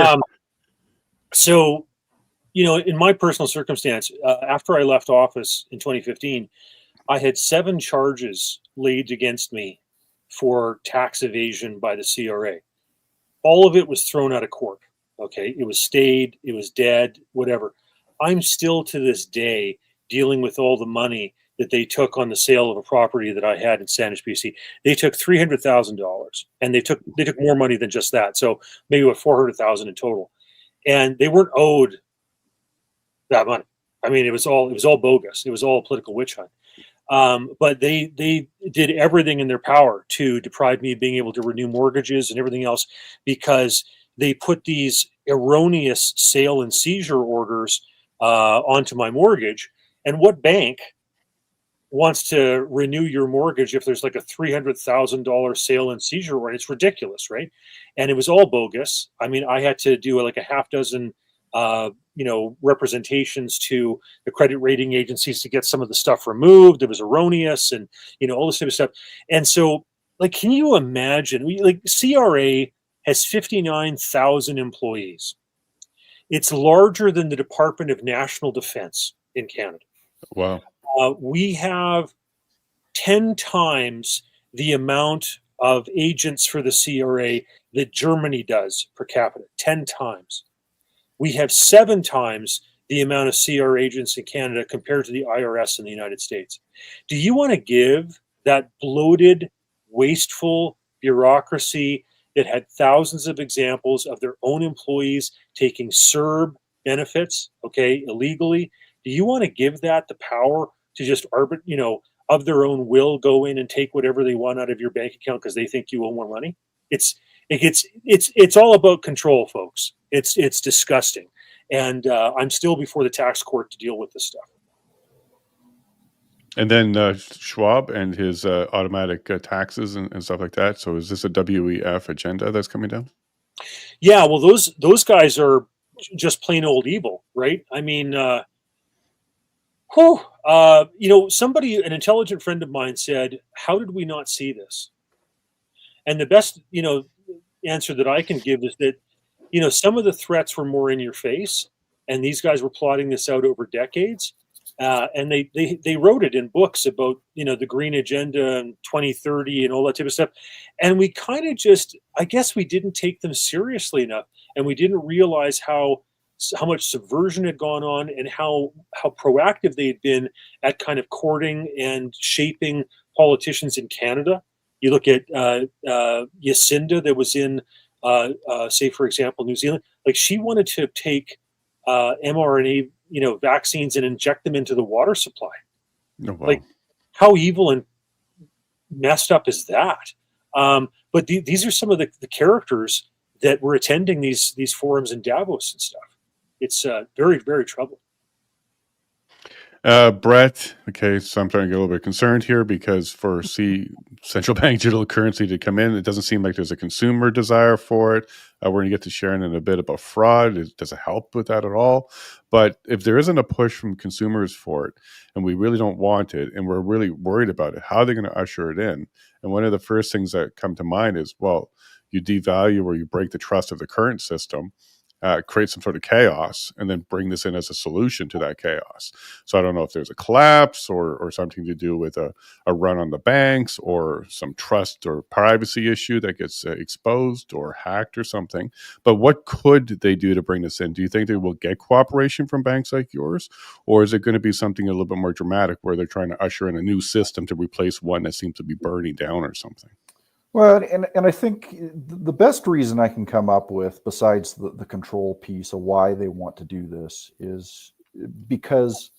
So, in my personal circumstance, after I left office in 2015, I had 7 charges laid against me for tax evasion by the CRA. All of it was thrown out of court. Okay. It was stayed, it was dead, whatever. I'm still to this day dealing with all the money that they took on the sale of a property that I had in Saanich, BC. They took $300,000, and they took more money than just that. So maybe about $400,000 in total. And they weren't owed that money. I mean, it was all bogus. It was all a political witch hunt. But they did everything in their power to deprive me of being able to renew mortgages and everything else, because they put these erroneous sale and seizure orders onto my mortgage. And what bank wants to renew your mortgage if there's like a $300,000 sale and seizure order? It's ridiculous, right? And it was all bogus. I mean, I had to do like a half dozen representations to the credit rating agencies to get some of the stuff removed. It was erroneous, and all this type of stuff. And so, like, can you imagine? CRA has 59,000 employees. It's larger than the Department of National Defense in Canada. Wow. We have 10 times the amount of agents for the CRA that Germany does per capita. 10 times. We have 7 times the amount of CR agents in Canada compared to the IRS in the United States. Do you want to give that bloated, wasteful bureaucracy that had thousands of examples of their own employees taking CERB benefits, illegally? Do you want to give that the power to just of their own will go in and take whatever they want out of your bank account because they think you owe more money? It's all about control, folks. It's disgusting, and I'm still before the tax court to deal with this stuff. And then Schwab and his automatic taxes and stuff like that. So is this a WEF agenda that's coming down? Yeah, well, those guys are just plain old evil, right? I mean, somebody, an intelligent friend of mine said, "How did we not see this?" And the best, answer that I can give is that, some of the threats were more in your face, and these guys were plotting this out over decades. And they wrote it in books about, the green agenda and 2030 and all that type of stuff. And we kind of I guess we didn't take them seriously enough, and we didn't realize how much subversion had gone on and how proactive they had been at kind of courting and shaping politicians in Canada. You look at Jacinda that was in, say, for example, New Zealand. Like, she wanted to take mRNA, vaccines and inject them into the water supply. Oh, wow. Like, how evil and messed up is that? But these are some of the characters that were attending these forums in Davos and stuff. It's very, very troubling. Brett, okay, so I'm starting to get a little bit concerned here because for central bank digital currency to come in, it doesn't seem like there's a consumer desire for it. We're going to get to Sharon in a bit about fraud. Does it help with that at all? But if there isn't a push from consumers for it, and we really don't want it, and we're really worried about it, how are they going to usher it in? And one of the first things that come to mind is, well, you devalue or you break the trust of the current system, create some sort of chaos, and then bring this in as a solution to that chaos. So I don't know if there's a collapse or something to do with a run on the banks or some trust or privacy issue that gets exposed or hacked or something. But what could they do to bring this in? Do you think they will get cooperation from banks like yours? Or is it going to be something a little bit more dramatic where they're trying to usher in a new system to replace one that seems to be burning down or something? Well, and I think the best reason I can come up with, besides the control piece of why they want to do this, is because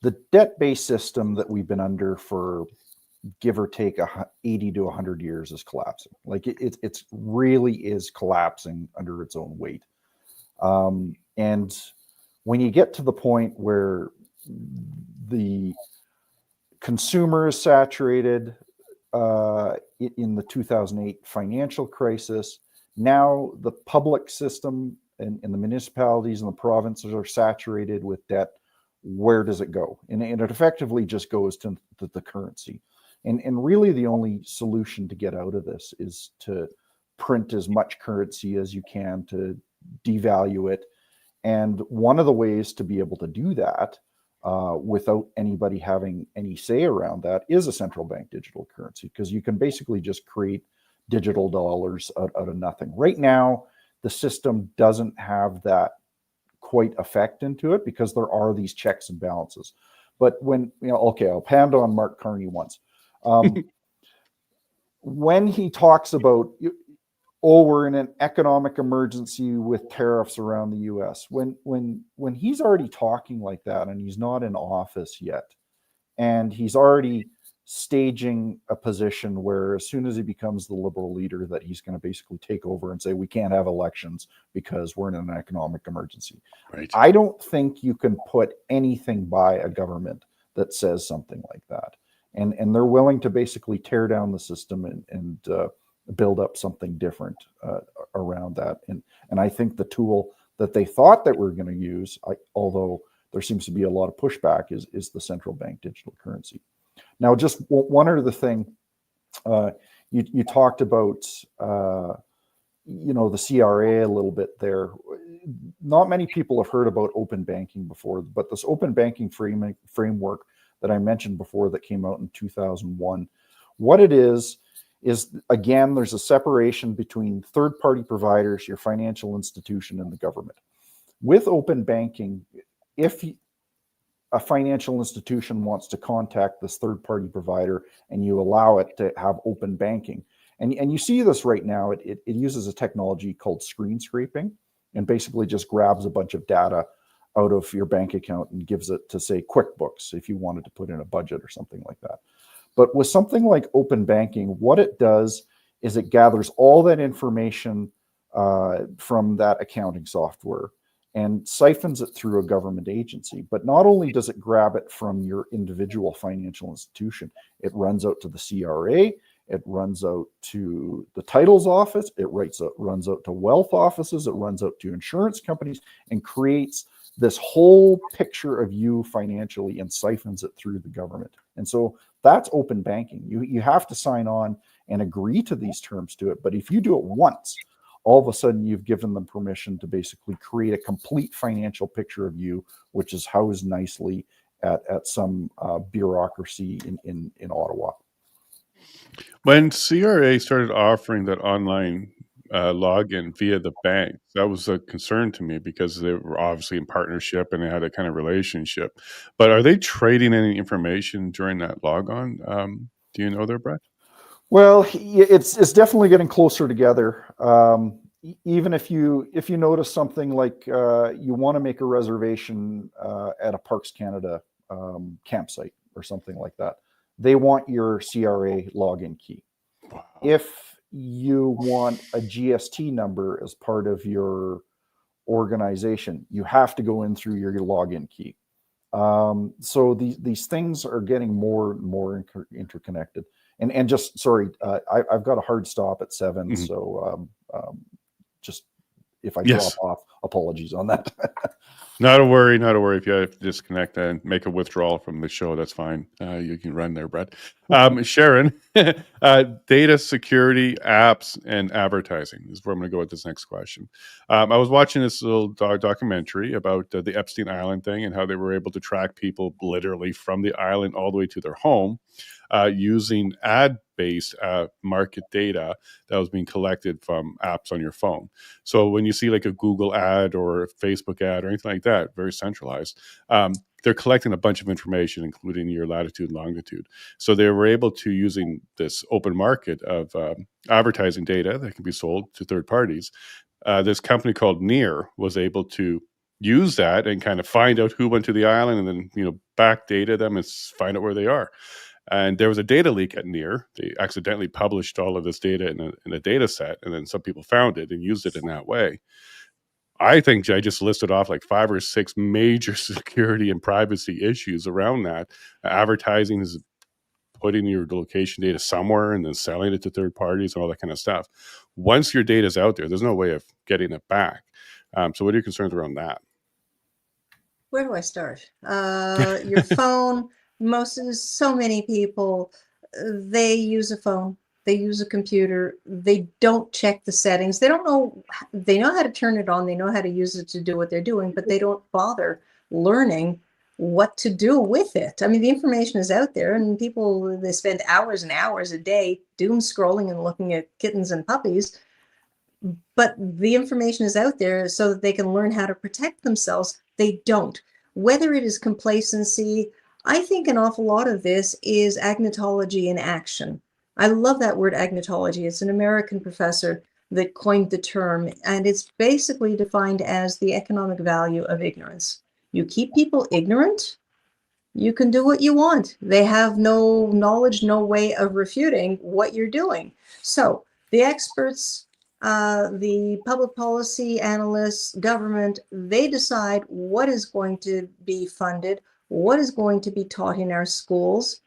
the debt-based system that we've been under for give or take 80 to 100 years, is collapsing. Like it's really is collapsing under its own weight. And when you get to the point where the consumer is saturated in the 2008 financial crisis, now the public system and the municipalities and the provinces are saturated with debt, where does it go? And it effectively just goes to the currency. And really the only solution to get out of this is to print as much currency as you can, to devalue it. And one of the ways to be able to do that without anybody having any say around that is a central bank digital currency, because you can basically just create digital dollars out of nothing. Right now, the system doesn't have that quite effect into it because there are these checks and balances. But when, okay, I'll pound on Mark Carney once. When he talks about, we're in an economic emergency with tariffs around the US, when he's already talking like that and he's not in office yet, and he's already staging a position where as soon as he becomes the Liberal leader, that he's going to basically take over and say, we can't have elections because we're in an economic emergency. Right. I don't think you can put anything by a government that says something like that. And they're willing to basically tear down the system and build up something different around that. And I think the tool that they thought that we're going to use, although there seems to be a lot of pushback, is the central bank digital currency. Now, just one other thing, you talked about, the CRA a little bit there. Not many people have heard about open banking before, but this open banking framework that I mentioned before that came out in 2001, what it is again, there's a separation between third-party providers, your financial institution, and the government. With open banking, if a financial institution wants to contact this third-party provider and you allow it to have open banking, and you see this right now, it uses a technology called screen scraping, and basically just grabs a bunch of data out of your bank account and gives it to, say, QuickBooks, if you wanted to put in a budget or something like that. But with something like open banking, what it does is it gathers all that information from that accounting software and siphons it through a government agency. But not only does it grab it from your individual financial institution, it runs out to the CRA, it runs out to the titles office, it runs out to wealth offices, it runs out to insurance companies, and creates this whole picture of you financially and siphons it through the government. And so that's open banking. You have to sign on and agree to these terms to it. But if you do it once, all of a sudden you've given them permission to basically create a complete financial picture of you, which is housed nicely at some bureaucracy in Ottawa. When CRA started offering that online login via the bank, that was a concern to me because they were obviously in partnership and they had a kind of relationship. But are they trading any information during that logon? Do you know there, Brett? Well, it's definitely getting closer together. Even if you notice something like you want to make a reservation at a Parks Canada campsite or something like that, they want your CRA login key. Wow. If you want a GST number as part of your organization, you have to go in through your login key. So these things are getting more and more interconnected. And just, sorry, I've got a hard stop at 7, mm-hmm. So just if I drop off, apologies on that. Not a worry. If you have to disconnect and make a withdrawal from the show, that's fine. You can run there, Brett. Sharon, data security, apps, and advertising is where I'm going to go with this next question. I was watching this little documentary about the Epstein Island thing and how they were able to track people literally from the island all the way to their home using ad-based market data that was being collected from apps on your phone. So when you see like a Google ad or a Facebook ad or anything like that, very centralized, they're collecting a bunch of information, including your latitude and longitude. So they were able to, using this open market of advertising data that can be sold to third parties, this company called Near was able to use that and kind of find out who went to the island and then, backdata them and find out where they are. And there was a data leak at NEAR. They accidentally published all of this data in a data set, and then some people found it and used it in that way. I think I just listed off like 5 or 6 major security and privacy issues around that. Advertising is putting your location data somewhere and then selling it to third parties and all that kind of stuff. Once your data is out there, there's no way of getting it back. So what are your concerns around that? Where do I start? Your phone, so many people, they use a phone, they use a computer, they don't check the settings. They don't know, they know how to turn it on, they know how to use it to do what they're doing, but they don't bother learning what to do with it. I mean, the information is out there, and people, they spend hours and hours a day doom scrolling and looking at kittens and puppies. But the information is out there so that they can learn how to protect themselves. They don't. Whether it is complacency, I think an awful lot of this is agnotology in action. I love that word agnotology. It's an American professor that coined the term, and it's basically defined as the economic value of ignorance. You keep people ignorant, you can do what you want. They have no knowledge, no way of refuting what you're doing. So the experts, the public policy analysts, government, they decide what is going to be funded, what is going to be taught in our schools.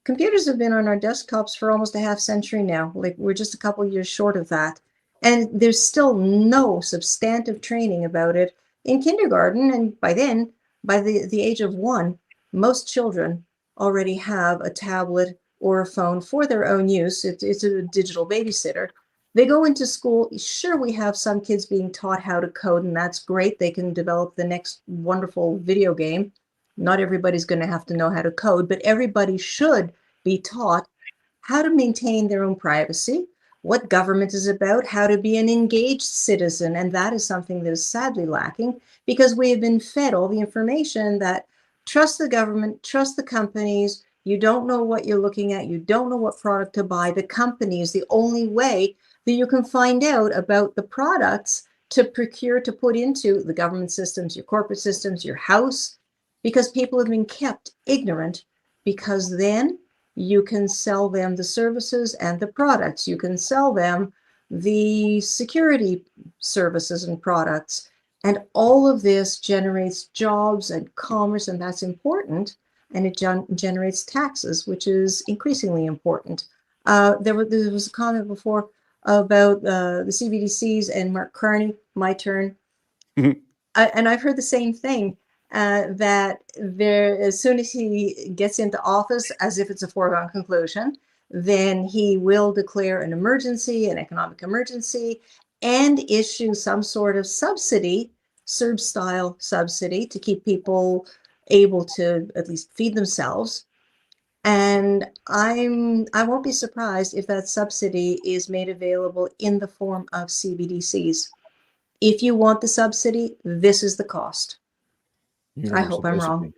Computers have been on our desktops for almost a half century now. Like, we're just a couple years short of that. And there's still no substantive training about it in kindergarten. And by then, by the age of 1, most children already have a tablet or a phone for their own use. It's a digital babysitter. They go into school. Sure, we have some kids being taught how to code, and that's great. They can develop the next wonderful video game. Not everybody's going to have to know how to code, but everybody should be taught how to maintain their own privacy, what government is about, how to be an engaged citizen. And that is something that is sadly lacking, because we have been fed all the information that trust the government, trust the companies. You don't know what you're looking at. You don't know what product to buy. The company is the only way that you can find out about the products to procure, to put into the government systems, your corporate systems, your house, because people have been kept ignorant, because then you can sell them the services and the products. You can sell them the security services and products. And all of this generates jobs and commerce, and that's important. And it generates taxes, which is increasingly important. There was a comment before about the CBDCs and Mark Carney, my turn. And I've heard the same thing, that there, as soon as he gets into office, as if it's a foregone conclusion, then he will declare an emergency, an economic emergency, and issue some sort of subsidy, CERB-style subsidy, to keep people able to at least feed themselves. And I won't be surprised if that subsidy is made available in the form of CBDCs. If you want the subsidy, this is the cost. I hope I'm wrong.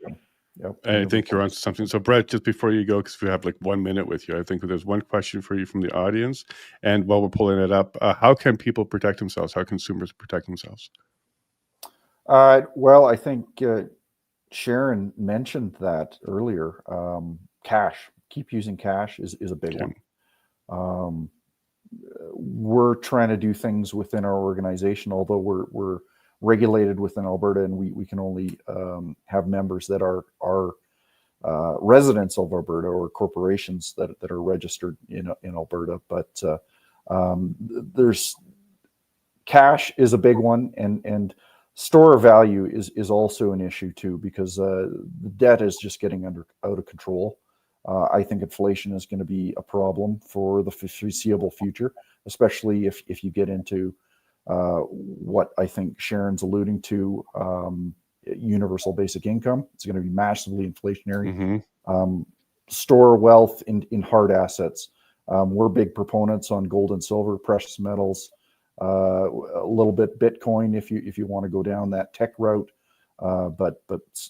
Yep. I think you're onto something. So, Brett, just before you go, because we have like 1 minute with you, I think there's one question for you from the audience. And while we're pulling it up, how can people protect themselves? How consumers protect themselves? Well, I think Sharon mentioned that earlier. Cash, keep using cash is a big one. We're trying to do things within our organization, although we're regulated within Alberta, and we can only have members that are residents of Alberta, or corporations that are registered in Alberta. But there's cash is a big one, and store value is also an issue too, because the debt is just getting out of control. I think inflation is going to be a problem for the foreseeable future, especially if you get into what I think Sharon's alluding to, universal basic income. It's going to be massively inflationary. Store wealth in hard assets. We're big proponents on gold and silver, precious metals, a little bit Bitcoin if you want to go down that tech route. But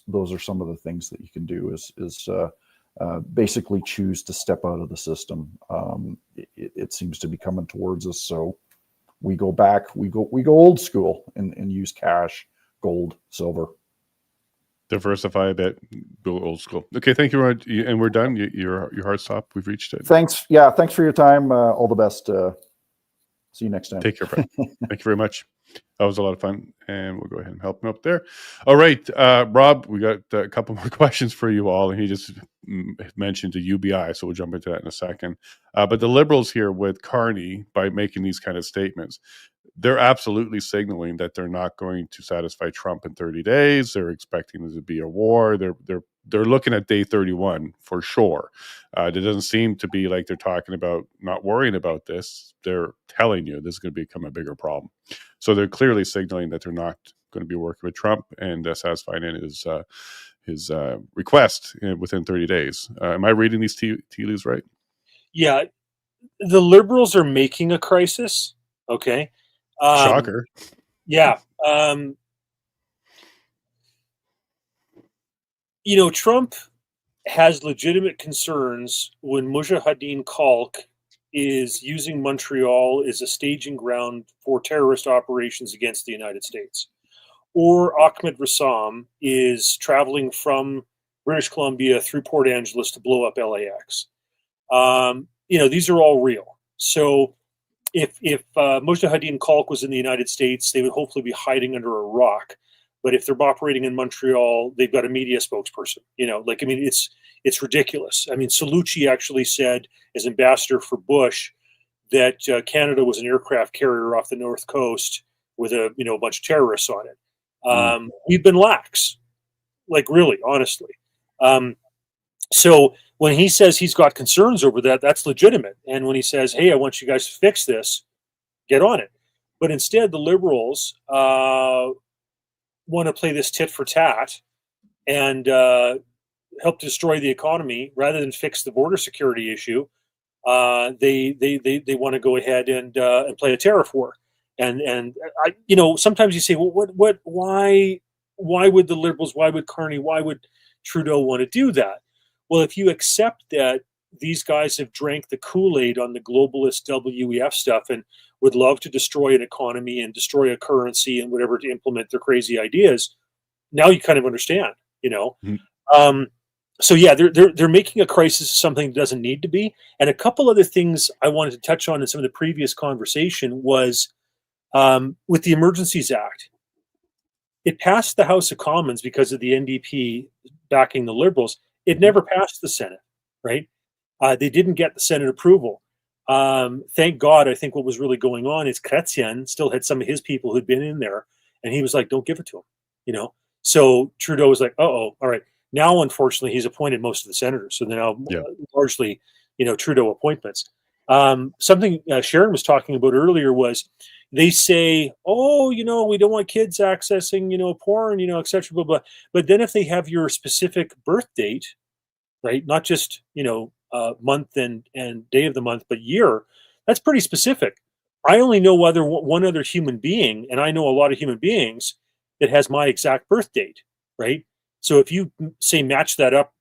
those are some of the things that you can do is basically choose to step out of the system. It seems to be coming towards us, so we go back, we go old school and use cash, gold, silver. Diversify a bit, go old school. Okay, thank you very much. And we're done. Your hard stop. We've reached it. Thanks. Yeah, thanks for your time. All the best. See you next time. Take care, Brett. Thank you very much. That was a lot of fun, and we'll go ahead and help him up there. All right, Rob, we got a couple more questions for you all, and he just mentioned the UBI, so we'll jump into that in a second. But the Liberals here with Carney, by making these kind of statements, they're absolutely signaling that they're not going to satisfy Trump in 30 days. They're expecting there to be a war. They're looking at day 31 for sure. It doesn't seem to be like they're talking about not worrying about this. They're telling you this is going to become a bigger problem. So they're clearly signaling that they're not going to be working with Trump and satisfying his request within 30 days. Am I reading these tea leaves right? Yeah, the Liberals are making a crisis. Okay. Shocker. Yeah. Trump has legitimate concerns when Mujahideen Khalq is using Montreal as a staging ground for terrorist operations against the United States. Or Ahmed Rassam is traveling from British Columbia through Port Angeles to blow up LAX. These are all real. So if Mujahideen Khalq was in the United States, they would hopefully be hiding under a rock. But if they're operating in Montreal, they've got a media spokesperson. It's ridiculous. I mean, Cellucci actually said, as ambassador for Bush, that Canada was an aircraft carrier off the North Coast with a bunch of terrorists on it. We've been lax, like really, honestly. So when he says he's got concerns over that, that's legitimate. And when he says, hey, I want you guys to fix this, get on it. But instead, the Liberals want to play this tit for tat and help destroy the economy rather than fix the border security issue. They want to go ahead and play a tariff war. And sometimes you say, well, why would the Liberals, why would Carney, why would Trudeau want to do that? Well, if you accept that these guys have drank the Kool-Aid on the globalist WEF stuff and would love to destroy an economy and destroy a currency and whatever to implement their crazy ideas, now you kind of understand, So yeah, they're making a crisis something that doesn't need to be. And a couple other things I wanted to touch on in some of the previous conversation was with the Emergencies Act. It passed the House of Commons because of the NDP backing the Liberals. It never passed the Senate, right? They didn't get the Senate approval. Thank God, I think what was really going on is Chrétien still had some of his people who'd been in there, and he was like, don't give it to him, So Trudeau was like, all right. Now, unfortunately, he's appointed most of the senators. So they're now largely, Trudeau appointments. Something Sharon was talking about earlier was they say, we don't want kids accessing, porn, et cetera, blah, blah. But then if they have your specific birth date, right, not just, month and day of the month, but year, that's pretty specific. I only know one other human being, and I know a lot of human beings that has my exact birth date, right? So if you say match that up,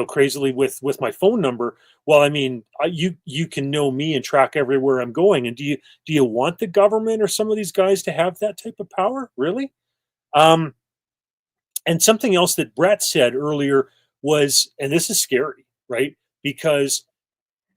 crazily with my phone number, well, I mean, you can know me and track everywhere I'm going. And do you want the government or some of these guys to have that type of power, really? And something else that Brett said earlier was, and this is scary, right? Because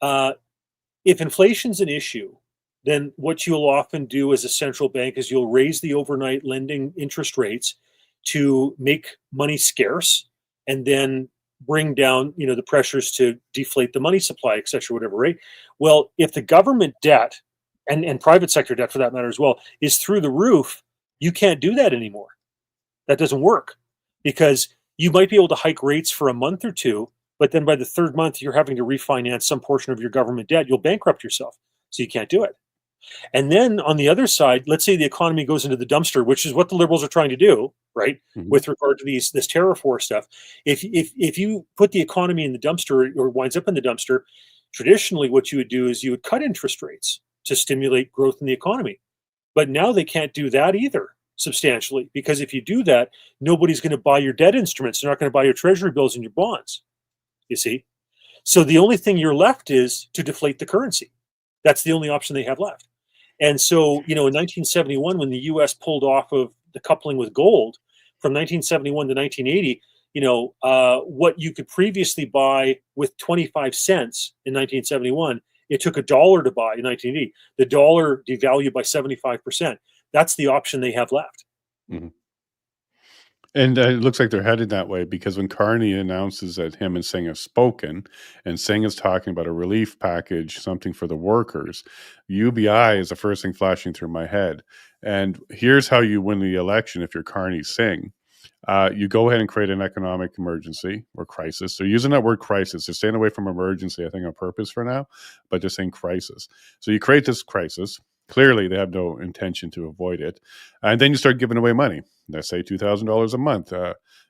if inflation's an issue, then what you'll often do as a central bank is you'll raise the overnight lending interest rates to make money scarce and then bring down, the pressures to deflate the money supply, et cetera, whatever, right? Well, if the government debt and private sector debt for that matter as well is through the roof, you can't do that anymore. That doesn't work because you might be able to hike rates for a month or two, but then by the third month, you're having to refinance some portion of your government debt. You'll bankrupt yourself. So you can't do it. And then on the other side, let's say the economy goes into the dumpster, which is what the Liberals are trying to do, right? Mm-hmm. With regard to this tariff war stuff. If you put the economy in the dumpster or winds up in the dumpster, traditionally what you would do is you would cut interest rates to stimulate growth in the economy. But now they can't do that either substantially, because if you do that, nobody's going to buy your debt instruments. They're not going to buy your treasury bills and your bonds, you see? So the only thing you're left is to deflate the currency. That's the only option they have left. And so, in 1971, when the U.S. pulled off of the coupling with gold, from 1971 to 1980, what you could previously buy with 25 cents in 1971, it took $1 to buy in 1980. The dollar devalued by 75%. That's the option they have left. Mhm. And it looks like they're headed that way, because when Carney announces that him and Singh have spoken, and Singh is talking about a relief package, something for the workers, UBI is the first thing flashing through my head. And here's how you win the election if you're Carney Singh. You go ahead and create an economic emergency or crisis. So using that word crisis, they're staying away from emergency, I think, on purpose for now, but they're saying crisis. So you create this crisis. Clearly, they have no intention to avoid it. And then you start giving away money. Let's say $2,000 a month.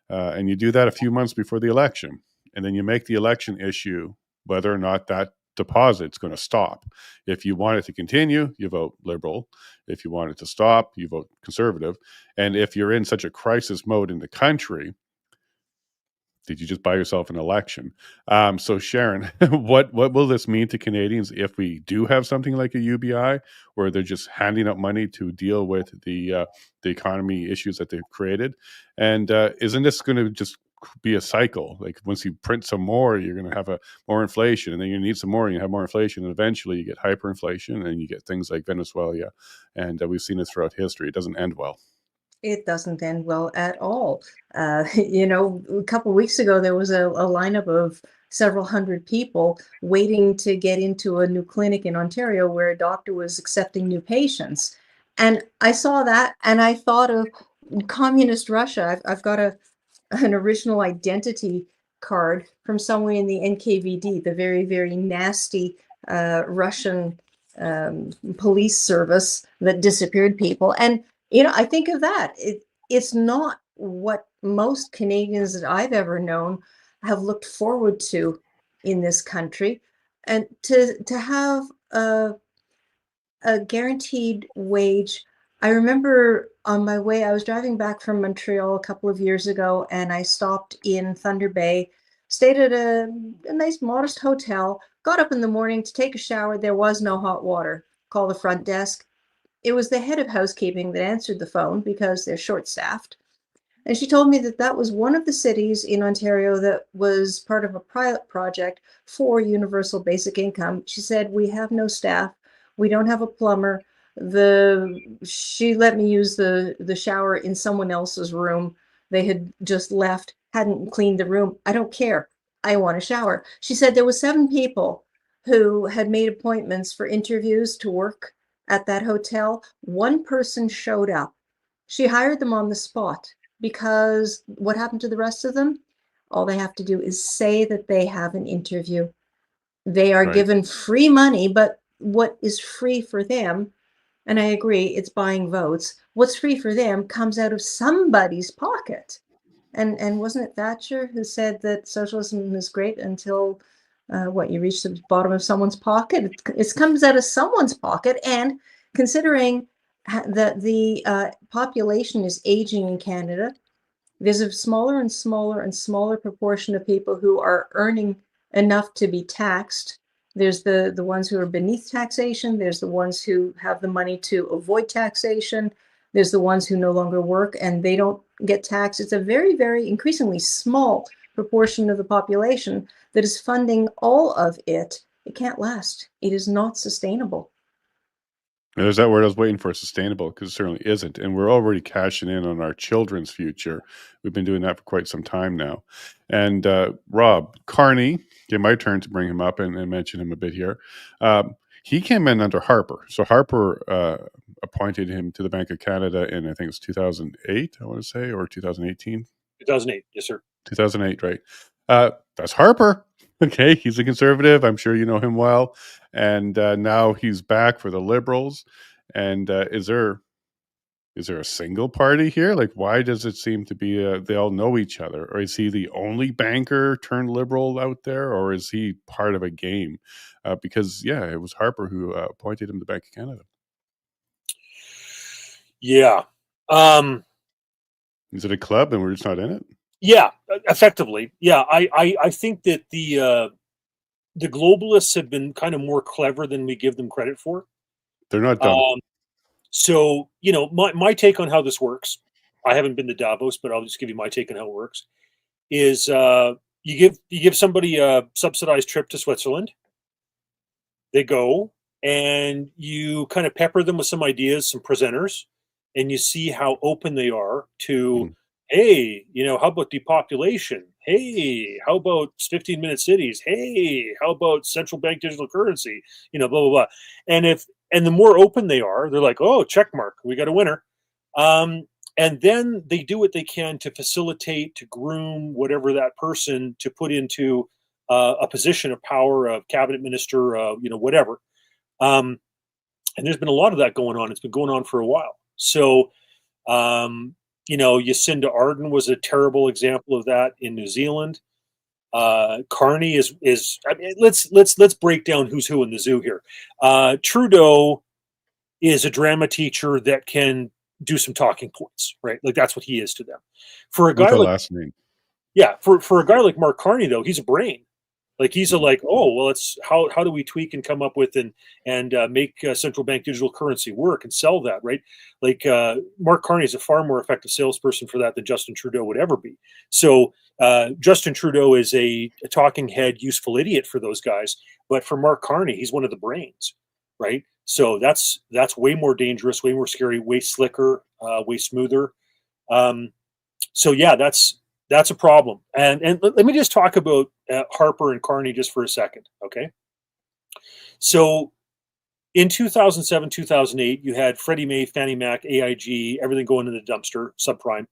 And you do that a few months before the election. And then you make the election issue whether or not that deposit's going to stop. If you want it to continue, you vote Liberal. If you want it to stop, you vote Conservative. And if you're in such a crisis mode in the country, did you just buy yourself an election? So Sharon, what will this mean to Canadians if we do have something like a UBI, where they're just handing out money to deal with the economy issues that they've created? And isn't this going to just be a cycle? Like, once you print some more, you're going to have more inflation, and then you need some more, and you have more inflation, and eventually you get hyperinflation, and you get things like Venezuela. And we've seen it throughout history. It doesn't end well. It doesn't end well at all. A couple of weeks ago, there was a lineup of several hundred people waiting to get into a new clinic in Ontario where a doctor was accepting new patients. And I saw that and I thought of communist Russia. I've got an original identity card from somewhere in the NKVD, the very, very nasty Russian police service that disappeared people. And I think of that. It's not what most Canadians that I've ever known have looked forward to in this country. And to have a guaranteed wage. I remember on my way, I was driving back from Montreal a couple of years ago, and I stopped in Thunder Bay, stayed at a nice modest hotel, got up in the morning to take a shower. There was no hot water. Call the front desk. It was the head of housekeeping that answered the phone because they're short-staffed. And she told me that that was one of the cities in Ontario that was part of a pilot project for universal basic income. She said, we have no staff. We don't have a plumber. She let me use the shower in someone else's room. They had just left, hadn't cleaned the room. I don't care. I want a shower. She said there were 7 people who had made appointments for interviews to work at that hotel. 1 person showed up. She hired them on the spot, because what happened to the rest of them? All they have to do is say that they have an interview. They are given free money, but what is free for them, and I agree, it's buying votes, what's free for them comes out of somebody's pocket. And wasn't it Thatcher who said that socialism is great until you reach the bottom of someone's pocket? It comes out of someone's pocket. And considering that the population is aging in Canada, there's a smaller and smaller and smaller proportion of people who are earning enough to be taxed. There's the ones who are beneath taxation. There's the ones who have the money to avoid taxation. There's the ones who no longer work and they don't get taxed. It's a very, very increasingly small proportion of the population that is funding all of it. It can't last. It is not sustainable. There's that word I was waiting for, sustainable, because it certainly isn't. And we're already cashing in on our children's future. We've been doing that for quite some time now. And Rob Carney, get my turn to bring him up and mention him a bit here. He came in under Harper. So Harper appointed him to the Bank of Canada in, I think it was 2008, I want to say, or 2018. 2008, yes, sir. 2008, right. That's Harper. Okay, he's a conservative. I'm sure you know him well. And now he's back for the Liberals. And is there a single party here? Like, why does it seem to be they all know each other? Or is he the only banker turned Liberal out there? Or is he part of a game? Because, it was Harper who appointed him to the Bank of Canada. Yeah. Is it a club and we're just not in it? Yeah, effectively. Yeah, I think that the globalists have been kind of more clever than we give them credit for. They're not dumb. So, my take on how this works I haven't been to Davos, but I'll just give you my take on how it works. Is you give somebody a subsidized trip to Switzerland. They go, and you kind of pepper them with some ideas, some presenters, and you see how open they are to, hey, how about depopulation? Hey, how about 15-minute cities? Hey, how about central bank digital currency? Blah blah blah. And the more open they are, they're like, oh, check mark, we got a winner. And then they do what they can to facilitate, to groom whatever that person to put into a position of power, a cabinet minister, whatever. And there's been a lot of that going on. It's been going on for a while. So, Jacinda Ardern was a terrible example of that in New Zealand. Carney is. I mean, let's break down who's who in the zoo here. Trudeau is a drama teacher that can do some talking points, right? Like that's what he is to them. For a guy like last name. Yeah, for a guy like Mark Carney though, he's a brain. Like he's oh well, it's how do we tweak and come up with and make central bank digital currency work and sell that, right? Like Mark Carney is a far more effective salesperson for that than Justin Trudeau would ever be. So Justin Trudeau is a talking head, useful idiot for those guys, but for Mark Carney, he's one of the brains, right? So that's way more dangerous, way more scary, way slicker, way smoother. So yeah, that's a problem. And let me just talk about Harper and Carney just for a second, okay? So in 2007, 2008, you had Freddie Mae, Fannie Mac, AIG, everything going in the dumpster, subprime.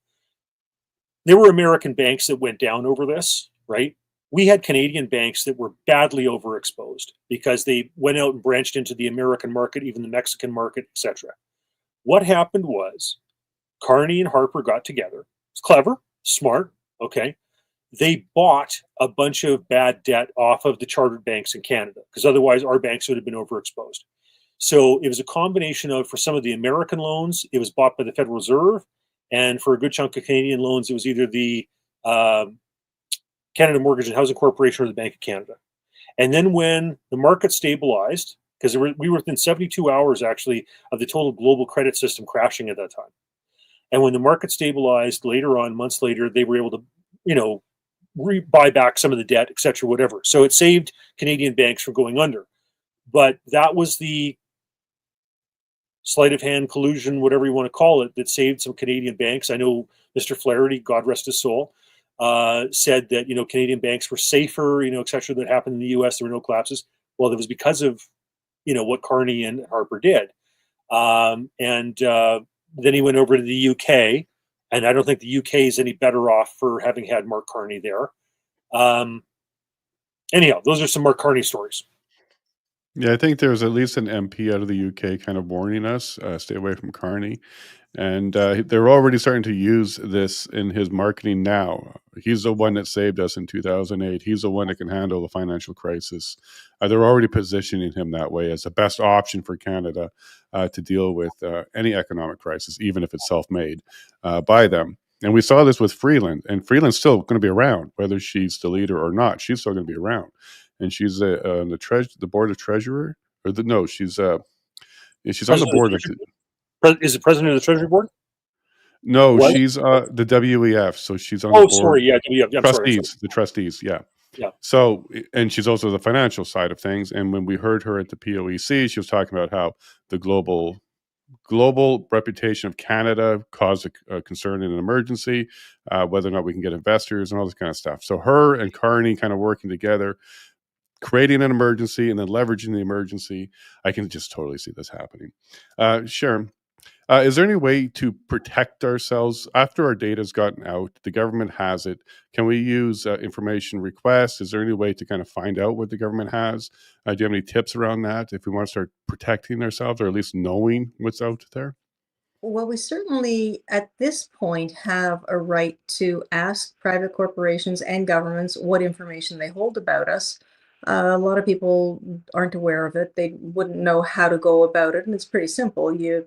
There were American banks that went down over this, right? We had Canadian banks that were badly overexposed because they went out and branched into the American market, even the Mexican market, etc. What happened was Carney and Harper got together. It's clever, smart, okay? They bought a bunch of bad debt off of the chartered banks in Canada because otherwise our banks would have been overexposed. So it was a combination of, for some of the American loans, it was bought by the Federal Reserve, and for a good chunk of Canadian loans, it was either the Canada Mortgage and Housing Corporation or the Bank of Canada. And then when the market stabilized, because we were within 72 hours actually of the total global credit system crashing at that time. And when the market stabilized later on, months later, they were able to, buy back some of the debt, et cetera, whatever. So it saved Canadian banks from going under. But that was the sleight of hand collusion, whatever you want to call it, that saved some Canadian banks. I know Mr. Flaherty, God rest his soul, said that, Canadian banks were safer, et cetera, that happened in the US. There were no collapses. Well, it was because of, what Carney and Harper did. Then he went over to the UK, and I don't think the UK is any better off for having had Mark Carney there. Anyhow, those are some Mark Carney stories. Yeah, I think there was at least an MP out of the UK kind of warning us, stay away from Carney. And they're already starting to use this in his marketing now. He's the one that saved us in 2008. He's the one that can handle the financial crisis. They're already positioning him that way as the best option for Canada to deal with any economic crisis, even if it's self-made by them. And we saw this with Freeland, and Freeland's still going to be around, whether she's the leader or not. She's still going to be around, and she's on the board of treasurer, she's on the board of. Is it president of the Treasury Board? No, what? She's the WEF, so she's on the board. Sorry, yeah, WEF. Trustees, the trustees, yeah. Yeah. So, and she's also the financial side of things. And when we heard her at the POEC, she was talking about how the global reputation of Canada caused a concern in an emergency, whether or not we can get investors and all this kind of stuff. So her and Carney kind of working together, creating an emergency and then leveraging the emergency. I can just totally see this happening. Sharon, is there any way to protect ourselves after our data has gotten out? The government has it. Can we use information requests? Is there any way to kind of find out what the government has? Do you have any tips around that if we want to start protecting ourselves or at least knowing what's out there? Well, we certainly at this point have a right to ask private corporations and governments what information they hold about us. A lot of people aren't aware of it. They wouldn't know how to go about it. And it's pretty simple. You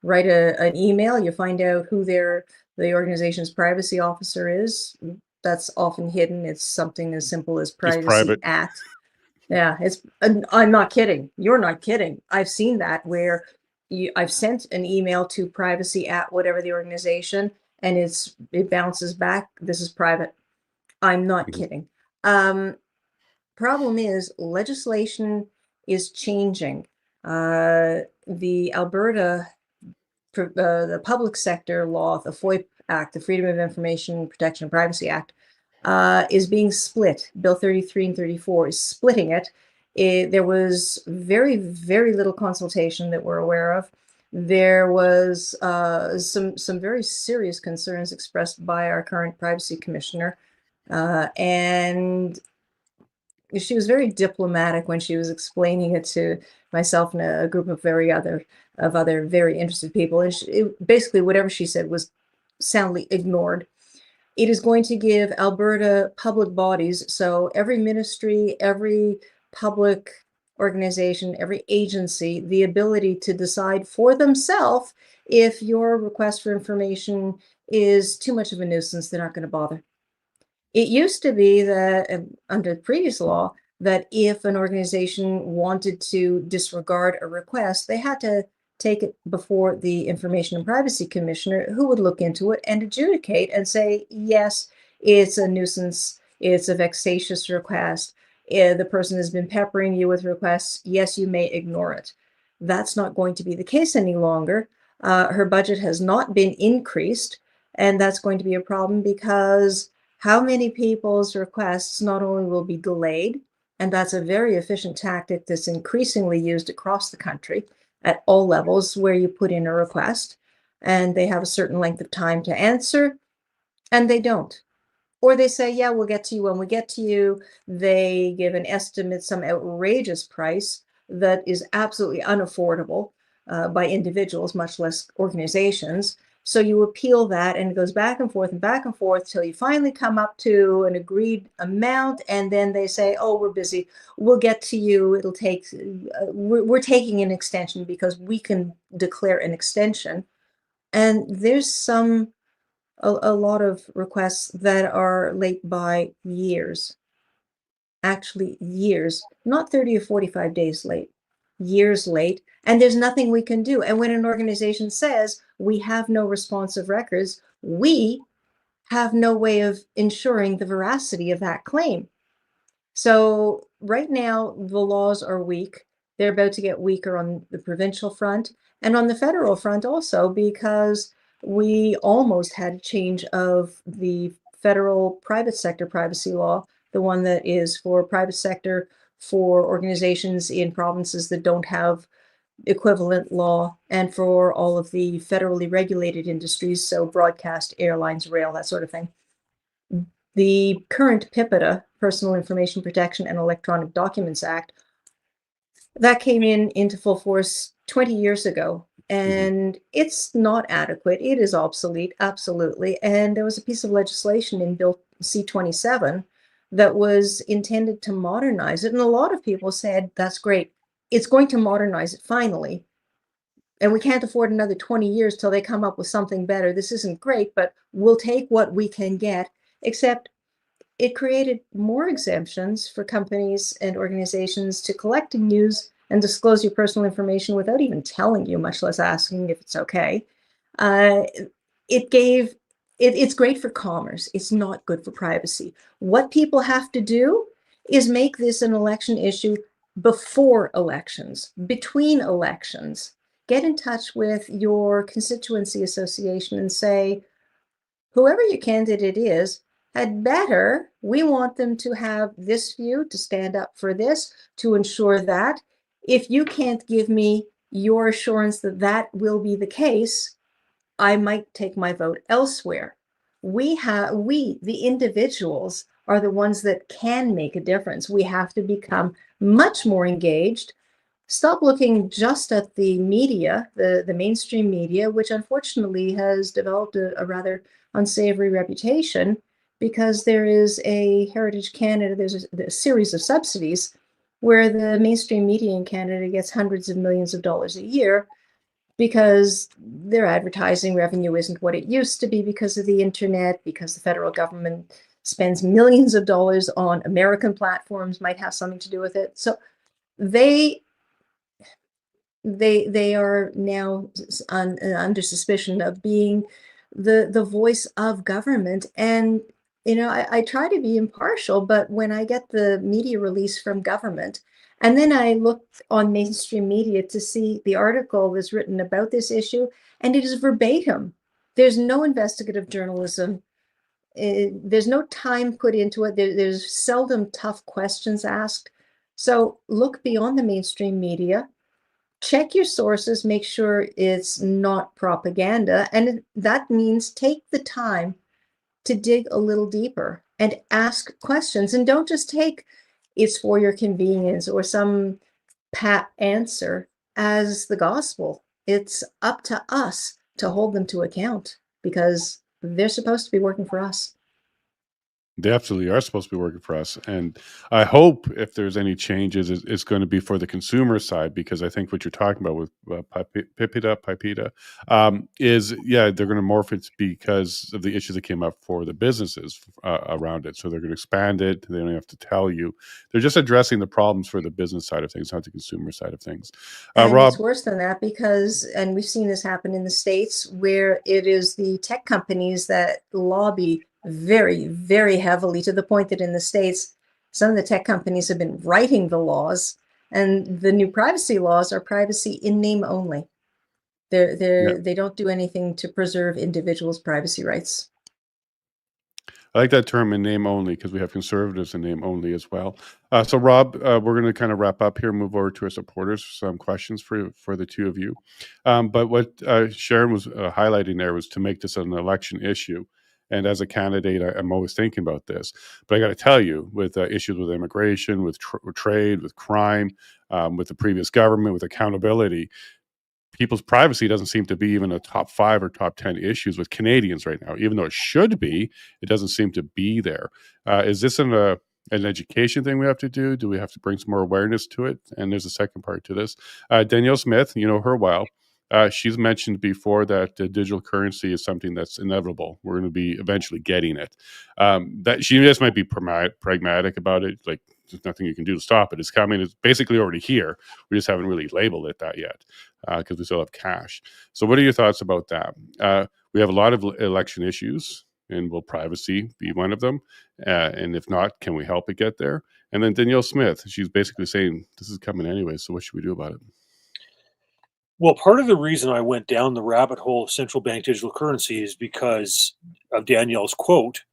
write an email, you find out who the organization's privacy officer is. That's often hidden. It's something as simple as privacy at. Yeah, I'm not kidding. You're not kidding. I've seen that where I've sent an email to privacy at whatever the organization, and it bounces back. This is private. I'm not kidding. Problem is, legislation is changing. The Alberta, the public sector law, the FOIP Act, the Freedom of Information Protection and Privacy Act, is being split. Bill 33 and 34 is splitting it. There was very, very little consultation that we're aware of. There was some very serious concerns expressed by our current privacy commissioner, and she was very diplomatic when she was explaining it to myself and a group of other very interested people. And basically, whatever she said was soundly ignored. It is going to give Alberta public bodies, so every ministry, every public organization, every agency, the ability to decide for themselves if your request for information is too much of a nuisance. They're not going to bother. It used to be that under the previous law, that if an organization wanted to disregard a request, they had to take it before the Information and Privacy Commissioner, who would look into it and adjudicate and say, yes, it's a nuisance, it's a vexatious request, the person has been peppering you with requests, yes, you may ignore it. That's not going to be the case any longer. Her budget has not been increased, and that's going to be a problem because how many people's requests not only will be delayed, and that's a very efficient tactic that's increasingly used across the country at all levels, where you put in a request and they have a certain length of time to answer, and they don't. Or they say, yeah, we'll get to you when we get to you. They give an estimate, some outrageous price that is absolutely unaffordable by individuals, much less organizations. So you appeal that, and it goes back and forth till you finally come up to an agreed amount, and then they say, oh, we're busy, we'll get to you, it'll take, we're taking an extension because we can declare an extension. And there's a lot of requests that are late by years. Actually, years, not 30 or 45 days late, years late, and there's nothing we can do. And when an organization says we have no responsive records, we have no way of ensuring the veracity of that claim. So right now, the laws are weak. They're about to get weaker on the provincial front and on the federal front also, because we almost had a change of the federal private sector privacy law, the one that is for private sector, for organizations in provinces that don't have equivalent law, and for all of the federally regulated industries, so broadcast, airlines, rail, that sort of thing. The current PIPEDA, Personal Information Protection and Electronic Documents Act, that came into full force 20 years ago, and it's not adequate. It is obsolete, absolutely. And there was a piece of legislation in Bill C-27 that was intended to modernize it. And a lot of people said, that's great. It's going to modernize it finally. And we can't afford another 20 years till they come up with something better. This isn't great, but we'll take what we can get. Except it created more exemptions for companies and organizations to collect and use and disclose your personal information without even telling you, much less asking if it's okay. It's great for commerce. It's not good for privacy. What people have to do is make this an election issue before elections, between elections. Get in touch with your constituency association and say, whoever your candidate is, had better, we want them to have this view, to stand up for this, to ensure that. If you can't give me your assurance that that will be the case, I might take my vote elsewhere. We, the individuals, are the ones that can make a difference. We have to become much more engaged. Stop looking just at the media, the mainstream media, which unfortunately has developed a rather unsavory reputation, because there is a Heritage Canada, there's a series of subsidies where the mainstream media in Canada gets hundreds of millions of dollars a year because their advertising revenue isn't what it used to be because of the internet, because the federal government spends millions of dollars on American platforms, might have something to do with it. So they are now under suspicion of being the voice of government. And I try to be impartial, but when I get the media release from government, and then I look on mainstream media to see the article that's written about this issue, and it is verbatim. There's no investigative journalism. There's no time put into it. There's seldom tough questions asked. So look beyond the mainstream media, check your sources, make sure it's not propaganda. And that means take the time to dig a little deeper and ask questions. And don't just take it's for your convenience or some pat answer as the gospel. It's up to us to hold them to account because they're supposed to be working for us. They absolutely are supposed to be working for us. And I hope if there's any changes, it's going to be for the consumer side, because I think what you're talking about with Pipita, is, yeah, they're going to morph it because of the issues that came up for the businesses around it. So they're going to expand it. They don't have to tell you. They're just addressing the problems for the business side of things, not the consumer side of things. And Rob? it's worse than that because, and we've seen this happen in the States, where it is the tech companies that lobby very, very heavily, to the point that in the States, some of the tech companies have been writing the laws, and the new privacy laws are privacy in name only. They don't do anything to preserve individuals' privacy rights. I like that term, in name only, because we have conservatives in name only as well. So, Rob, we're going to kind of wrap up here, move over to our supporters for some questions for the two of you. But what Sharon was highlighting there was to make this an election issue. And as a candidate, I'm always thinking about this. But I got to tell you, with issues with immigration, with trade, with crime, with the previous government, with accountability, people's privacy doesn't seem to be even a top 5 or top 10 issues with Canadians right now. Even though it should be, it doesn't seem to be there. Is this an education thing we have to do? Do we have to bring some more awareness to it? And there's a second part to this. Danielle Smith, you know her well. She's mentioned before that digital currency is something that's inevitable. We're going to be eventually getting it. That she just might be pragmatic about it. Like, there's nothing you can do to stop it. It's coming. It's basically already here. We just haven't really labeled it that yet because we still have cash. So what are your thoughts about that? We have a lot of election issues, and will privacy be one of them? And if not, can we help it get there? And then Danielle Smith, she's basically saying this is coming anyway, so what should we do about it? Well, part of the reason I went down the rabbit hole of central bank digital currency is because of Danielle's quote.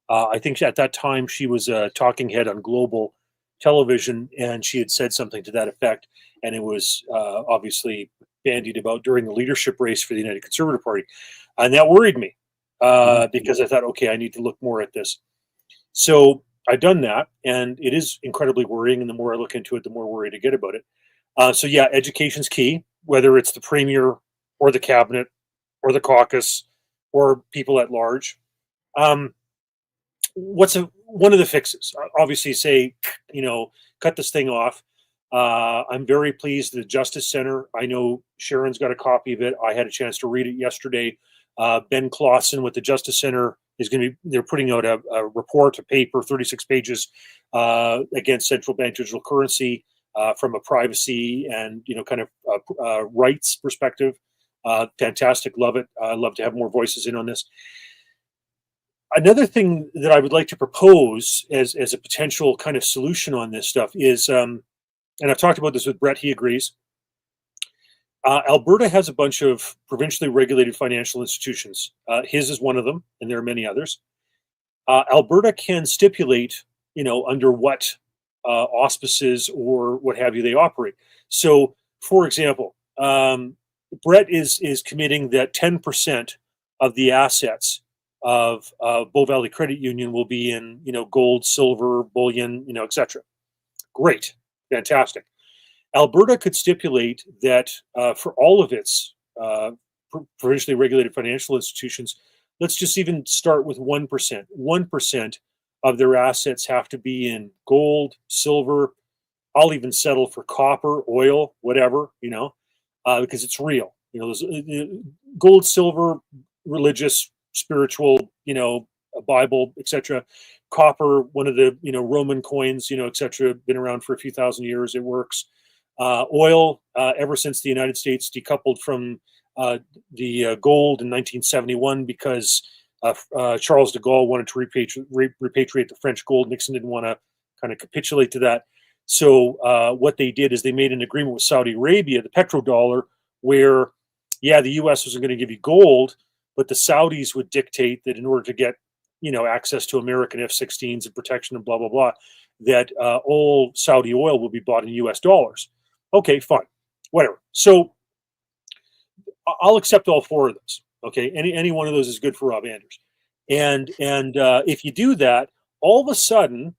I think at that time she was a talking head on global television, and she had said something to that effect, and it was obviously bandied about during the leadership race for the United Conservative Party, and that worried me because I thought, okay, I need to look more at this. So I've done that, and it is incredibly worrying, and the more I look into it, the more worried I get about it. So yeah, education's key, whether it's the premier or the cabinet or the caucus or people at large. One of the fixes? Obviously, say, cut this thing off. I'm very pleased the Justice Center. I know Sharon's got a copy of it. I had a chance to read it yesterday. Ben Clausen with the Justice Center is going to be. They're putting out a report, a paper, 36 pages against central bank digital currency from a privacy and kind of rights perspective. Fantastic, love it. I'd love to have more voices in on this. Another thing that I would like to propose as a potential kind of solution on this stuff is, and I've talked about this with Brett, he agrees. Alberta has a bunch of provincially regulated financial institutions. His is one of them, and there are many others. Alberta can stipulate, under what auspices or what have you they operate. So, for example, Brett is committing that 10% of the assets of Bow Valley Credit Union will be in, gold, silver, bullion, etc. Great, fantastic. Alberta could stipulate that for all of its provincially regulated financial institutions, let's just even start with 1%. 1% of their assets have to be in gold, silver. I'll even settle for copper, oil, whatever, because it's real. There's gold, silver, religious, spiritual, a Bible, etc. Copper, one of the Roman coins, etc. Been around for a few thousand years. It works. Oil, ever since the United States decoupled from gold in 1971 because Charles de Gaulle wanted to repatriate the French gold. Nixon didn't want to kind of capitulate to that. So what they did is they made an agreement with Saudi Arabia, the petrodollar, where, yeah, the U.S. wasn't going to give you gold, but the Saudis would dictate that in order to get, access to American F-16s and protection and blah, blah, blah, that all Saudi oil will be bought in U.S. dollars. Okay, fine, whatever. So I'll accept all four of those. Okay, any one of those is good for Rob Anders. And if you do that, all of a sudden,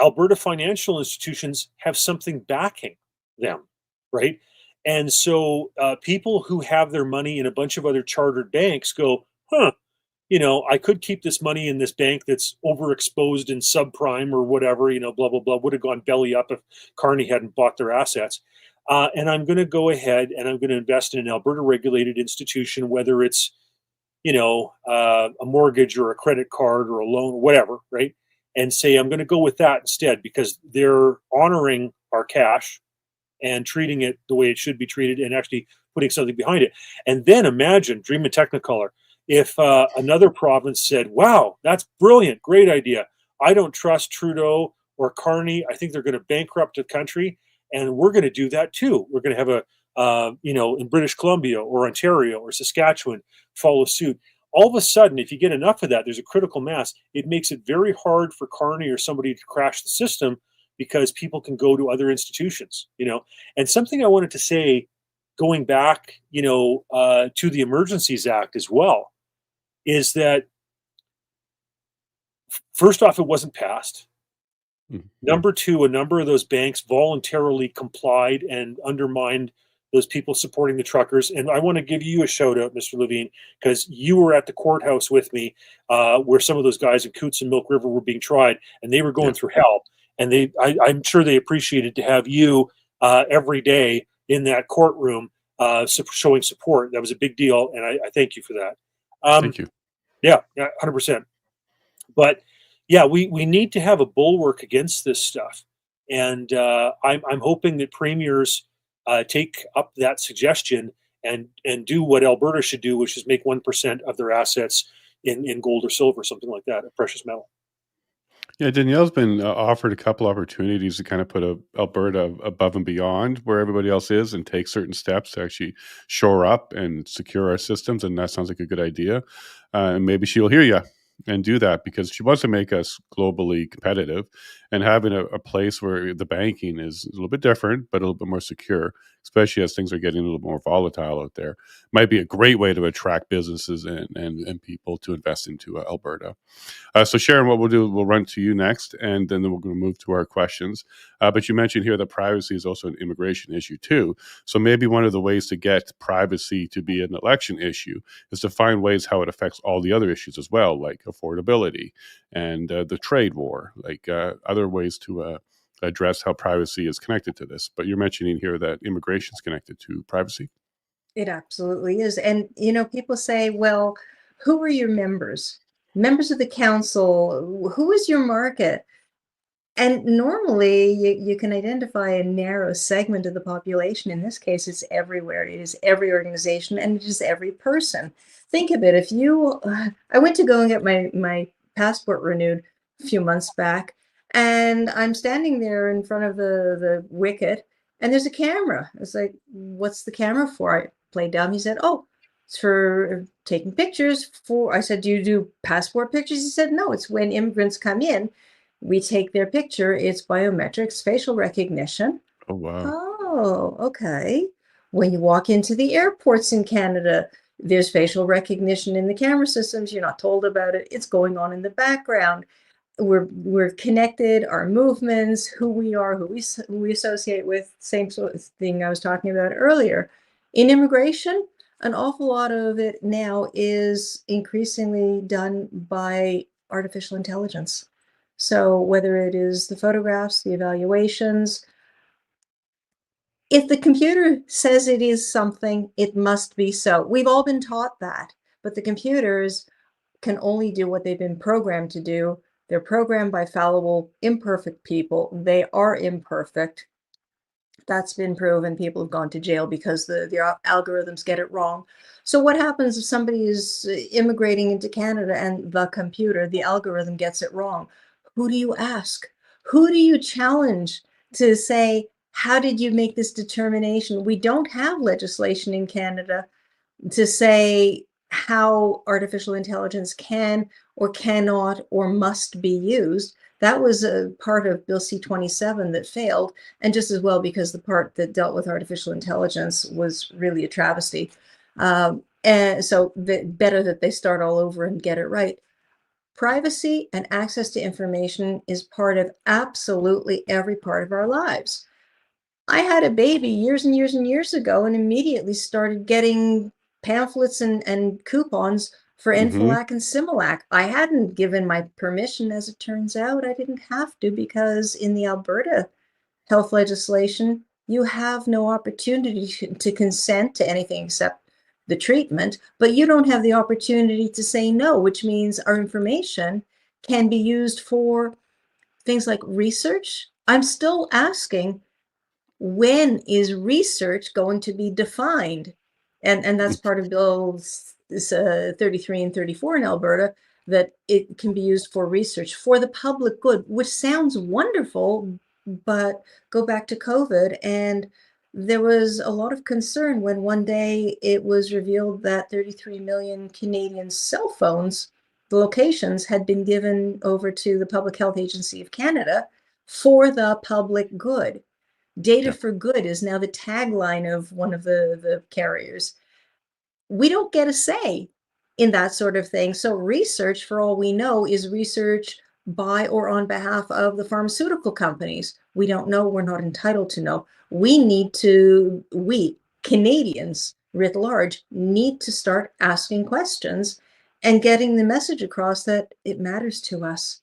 Alberta financial institutions have something backing them, right? And so people who have their money in a bunch of other chartered banks go, I could keep this money in this bank that's overexposed in subprime or whatever, blah, blah, blah, would have gone belly up if Carney hadn't bought their assets. And I'm going to go ahead and I'm going to invest in an Alberta regulated institution, whether it's, a mortgage or a credit card or a loan or whatever, right? And say, I'm going to go with that instead because they're honoring our cash and treating it the way it should be treated and actually putting something behind it. And then imagine, dream in Technicolor, if another province said, wow, that's brilliant, great idea. I don't trust Trudeau or Carney. I think they're going to bankrupt the country. And we're going to do that too. We're going to have in British Columbia or Ontario or Saskatchewan follow suit. All of a sudden, if you get enough of that, there's a critical mass. It makes it very hard for Carney or somebody to crash the system because people can go to other institutions, And something I wanted to say, going back, to the Emergencies Act as well, is that first off, it wasn't passed. Mm-hmm. Number two, a number of those banks voluntarily complied and undermined those people supporting the truckers. And I want to give you a shout out, Mr. Lavigne, because you were at the courthouse with me where some of those guys in Coots and Milk River were being tried and they were going through hell. And I'm sure they appreciated to have you every day in that courtroom showing support. That was a big deal. And I thank you for that. Thank you. Yeah, 100%. But yeah, we need to have a bulwark against this stuff. And I'm hoping that premiers take up that suggestion and do what Alberta should do, which is make 1% of their assets in gold or silver, something like that, a precious metal. Yeah, Danielle's been offered a couple opportunities to kind of put Alberta above and beyond where everybody else is and take certain steps to actually shore up and secure our systems. And that sounds like a good idea. And maybe she'll hear you and do that because she wants to make us globally competitive and having a place where the banking is a little bit different, but a little bit more secure, especially as things are getting a little more volatile out there. Might be a great way to attract businesses and people to invest into Alberta. So Sharon, what we'll do, we'll run to you next, and then we're going to move to our questions. But you mentioned here that privacy is also an immigration issue too. So maybe one of the ways to get privacy to be an election issue is to find ways how it affects all the other issues as well, like affordability and the trade war, like other ways to address how privacy is connected to this. But you're mentioning here that immigration is connected to privacy. It absolutely is. And, people say, well, who are your members? Members of the council, who is your market? And normally you can identify a narrow segment of the population. In this case, it's everywhere. It is every organization and it is every person. Think of it. If I went to go and get my passport renewed a few months back, and I'm standing there in front of the wicket, and there's a camera. It's like, what's the camera for? I played down. He said, oh, it's for taking pictures. I said, do you do passport pictures? He said, no, it's when immigrants come in, we take their picture. It's biometrics, facial recognition. Oh, wow. Oh, okay. When you walk into the airports in Canada, there's facial recognition in the camera systems. You're not told about it. It's going on in the background. We're connected, our movements, who we are, who we associate with, same sort of thing I was talking about earlier. In immigration, an awful lot of it now is increasingly done by artificial intelligence. So whether it is the photographs, the evaluations, if the computer says it is something, it must be so. We've all been taught that, but the computers can only do what they've been programmed to do. They're programmed by fallible, imperfect people. They are imperfect. That's been proven. People have gone to jail because the algorithms get it wrong. So what happens if somebody is immigrating into Canada and the algorithm gets it wrong? Who do you ask? Who do you challenge to say, how did you make this determination? We don't have legislation in Canada to say how artificial intelligence can or cannot or must be used. That was a part of Bill C-27 that failed, and just as well because the part that dealt with artificial intelligence was really a travesty. And so better that they start all over and get it right. Privacy and access to information is part of absolutely every part of our lives. I had a baby years and years and years ago and immediately started getting pamphlets and coupons for Hmm. Infolac and Similac. I hadn't given my permission, as it turns out. I didn't have to because in the Alberta health legislation, you have no opportunity to consent to anything except the treatment, but you don't have the opportunity to say no, which means our information can be used for things like research. I'm still asking, when is research going to be defined? And that's part of bills 33 and 34 in Alberta, that it can be used for research for the public good, which sounds wonderful. But go back to COVID, and there was a lot of concern when one day it was revealed that 33 million Canadian cell phones, the locations, had been given over to the Public Health Agency of Canada for the public good. Data Yeah. for good is now the tagline of one of the carriers. We don't get a say in that sort of thing. So research, for all we know, is research by or on behalf of the pharmaceutical companies. We don't know. We're not entitled to know. We Canadians writ large, need to start asking questions and getting the message across that it matters to us.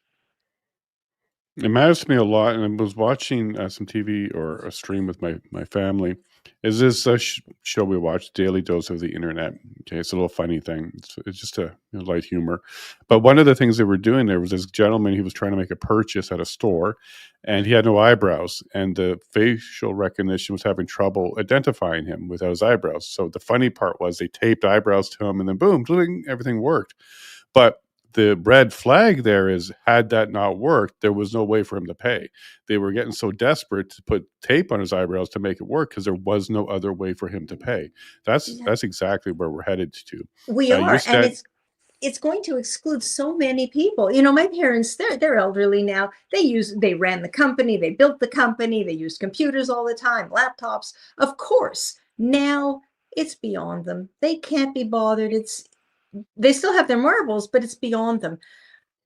It matters to me a lot, and I was watching some TV or a stream with my family. Is this a show we watch, Daily Dose of the Internet? Okay, it's a little funny thing. It's just a light humor. But one of the things they were doing there was this gentleman. He was trying to make a purchase at a store, and he had no eyebrows, and the facial recognition was having trouble identifying him without his eyebrows. So the funny part was they taped eyebrows to him, and then boom, everything worked. But the red flag there is, had that not worked, there was no way for him to pay. They were getting so desperate to put tape on his eyebrows to make it work because there was no other way for him to pay. That's Yeah, that's exactly where we're headed to. we You're are, and set. it's going to exclude so many people. You know, my parents, they're elderly now. They ran the company, they built the company, they used computers all the time, laptops. Of course, now it's beyond them. They can't be bothered. They still have their marbles, but it's beyond them.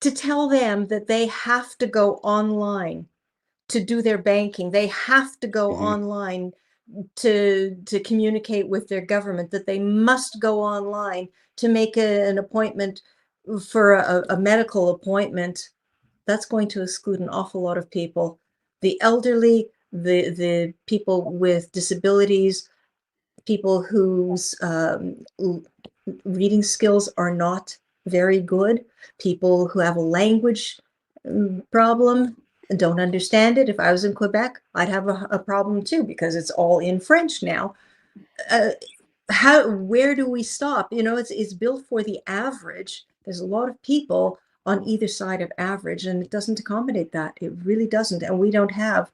To tell them that they have to go online to do their banking, they have to go Mhm. online to communicate with their government, that they must go online to make an appointment for a medical appointment. That's going to exclude an awful lot of people. The elderly, the people with disabilities, people whose reading skills are not very good, people who have a language problem, don't understand it. If I was in Quebec, I'd have a problem too, because it's all in French now. Uh, where do we stop? You know, it's built for the average. There's a lot of people on either side of average, and it doesn't accommodate that. It really doesn't. And we don't have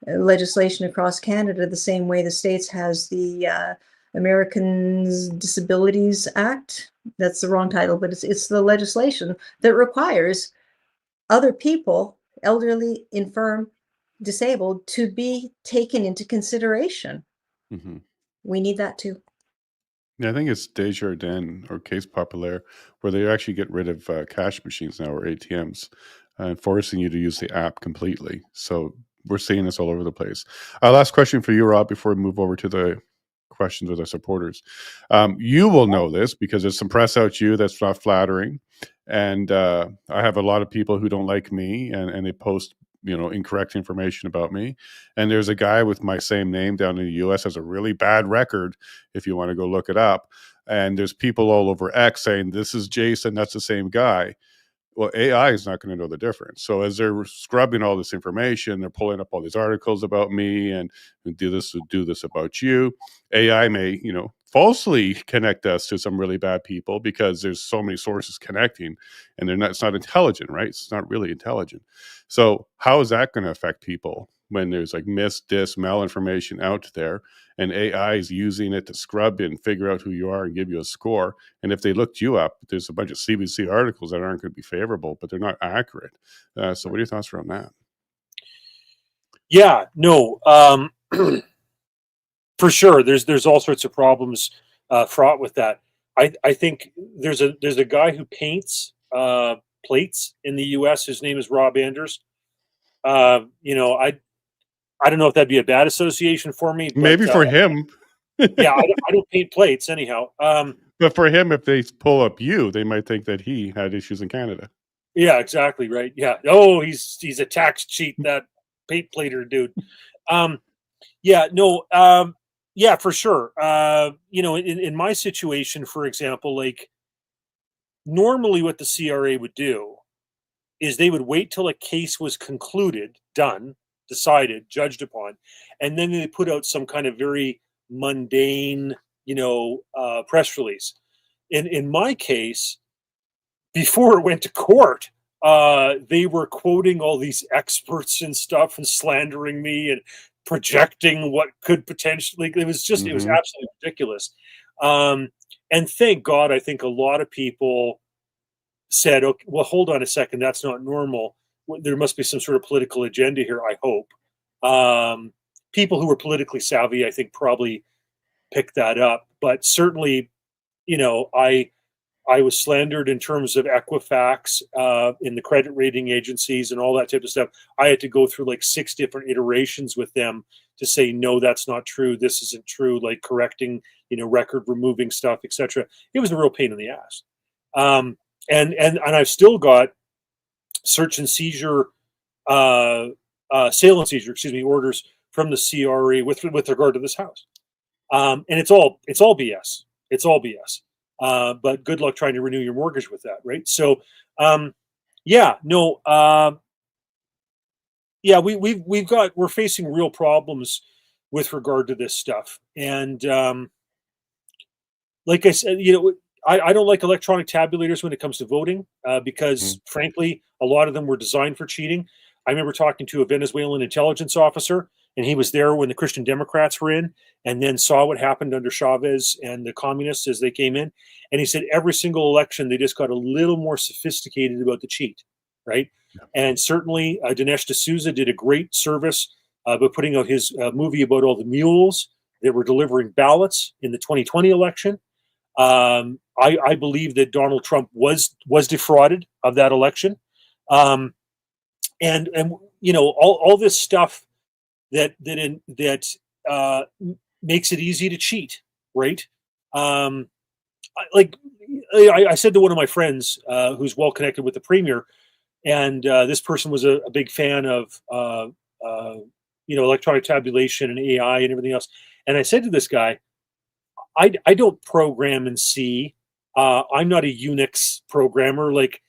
legislation across Canada the same way the States has the Americans Disabilities Act. That's the wrong title, but it's the legislation that requires other people, elderly, infirm, disabled, to be taken into consideration. Mhm. We need that too. Yeah, I think it's Desjardins or Case Populaire, where they actually get rid of cash machines now, or ATMs, and forcing you to use the app completely. So we're seeing this all over the place. Last question for you, Rob, before we move over to the questions with our supporters. You will know this because there's some press out you that's not flattering. And I have a lot of people who don't like me, and they post incorrect information about me. And there's a guy with my same name down in the US has a really bad record if you want to go look it up. And there's people all over X saying this is Jason, that's the same guy. Well, AI is not going to know the difference. So as they're scrubbing all this information, they're pulling up all these articles about me and do this about you. AI may, falsely connect us to some really bad people because there's so many sources connecting, and it's not intelligent, right? It's not really intelligent. So how is that going to affect people when there's like malinformation out there, and AI is using it to scrub and figure out who you are and give you a score? And if they looked you up, there's a bunch of CBDC articles that aren't going to be favorable, but they're not accurate. So what are your thoughts around that? Yeah, no, for sure. There's all sorts of problems fraught with that. I think there's a guy who paints plates in the U.S. His name is Rob Anders. I don't know if that'd be a bad association for me, but Maybe for him. Yeah, I don't paint plates anyhow. But for him, if they pull up you, they might think that he had issues in Canada. Yeah, exactly right. Yeah. Oh, he's a tax cheat, that paint plater dude. Yeah, no, yeah, for sure. In my situation, for example, like normally what the CRA would do is they would wait till a case was concluded, done, decided, judged upon, and then they put out some kind of very mundane, press release. In my case, before it went to court, they were quoting all these experts and stuff and slandering me and projecting what could potentially. It was absolutely ridiculous. And thank God, I think a lot of people said, okay, well, hold on a second, that's not normal. There must be some sort of political agenda here, I hope. People who were politically savvy, I think, probably picked that up. But certainly, I was slandered in terms of Equifax in the credit rating agencies and all that type of stuff. I had to go through like 6 different iterations with them to say, no, that's not true. This isn't true. Like correcting, record removing stuff, etc. It was a real pain in the ass. And I've still got search and seizure, sale and seizure, orders from the CRE with regard to this house. And it's all BS. It's all BS. But good luck trying to renew your mortgage with that, right? So, we're facing real problems with regard to this stuff. And like I said, I don't like electronic tabulators when it comes to voting because, frankly, a lot of them were designed for cheating. I remember talking to a Venezuelan intelligence officer, and he was there when the Christian Democrats were in, and then saw what happened under Chavez and the communists as they came in. And he said every single election, they just got a little more sophisticated about the cheat, right? Yeah. And certainly Dinesh D'Souza did a great service by putting out his movie about all the mules that were delivering ballots in the 2020 election. I believe that Donald Trump was defrauded of that election. And all this stuff that makes it easy to cheat, right? I said to one of my friends who's well connected with the premier, and this person was a big fan of electronic tabulation and AI and everything else. And I said to this guy, I don't program in C. I'm not a Unix programmer. Like,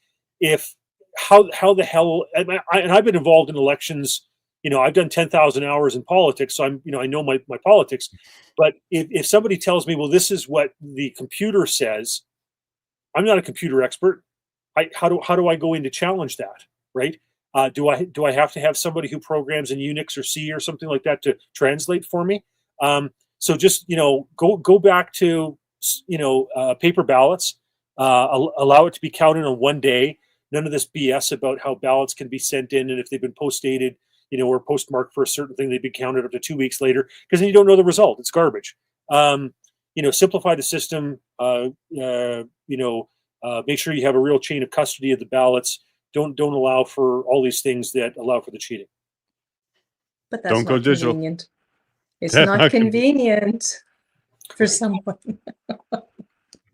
how the hell? And I've been involved in elections. I've done 10,000 hours in politics, so I know my politics. But if somebody tells me, well, this is what the computer says, I'm not a computer expert. How do I go in to challenge that? Right? Do I have to have somebody who programs in Unix or C or something like that to translate for me? So just go back to paper ballots. Allow it to be counted on one day. None of this BS about how ballots can be sent in, and if they've been post-dated, or postmarked for a certain thing, they'd be counted up to 2 weeks later, because then you don't know the result. It's garbage. Simplify the system. Make sure you have a real chain of custody of the ballots. Don't allow for all these things that allow for the cheating. But that's not convenient. It's not convenient for someone.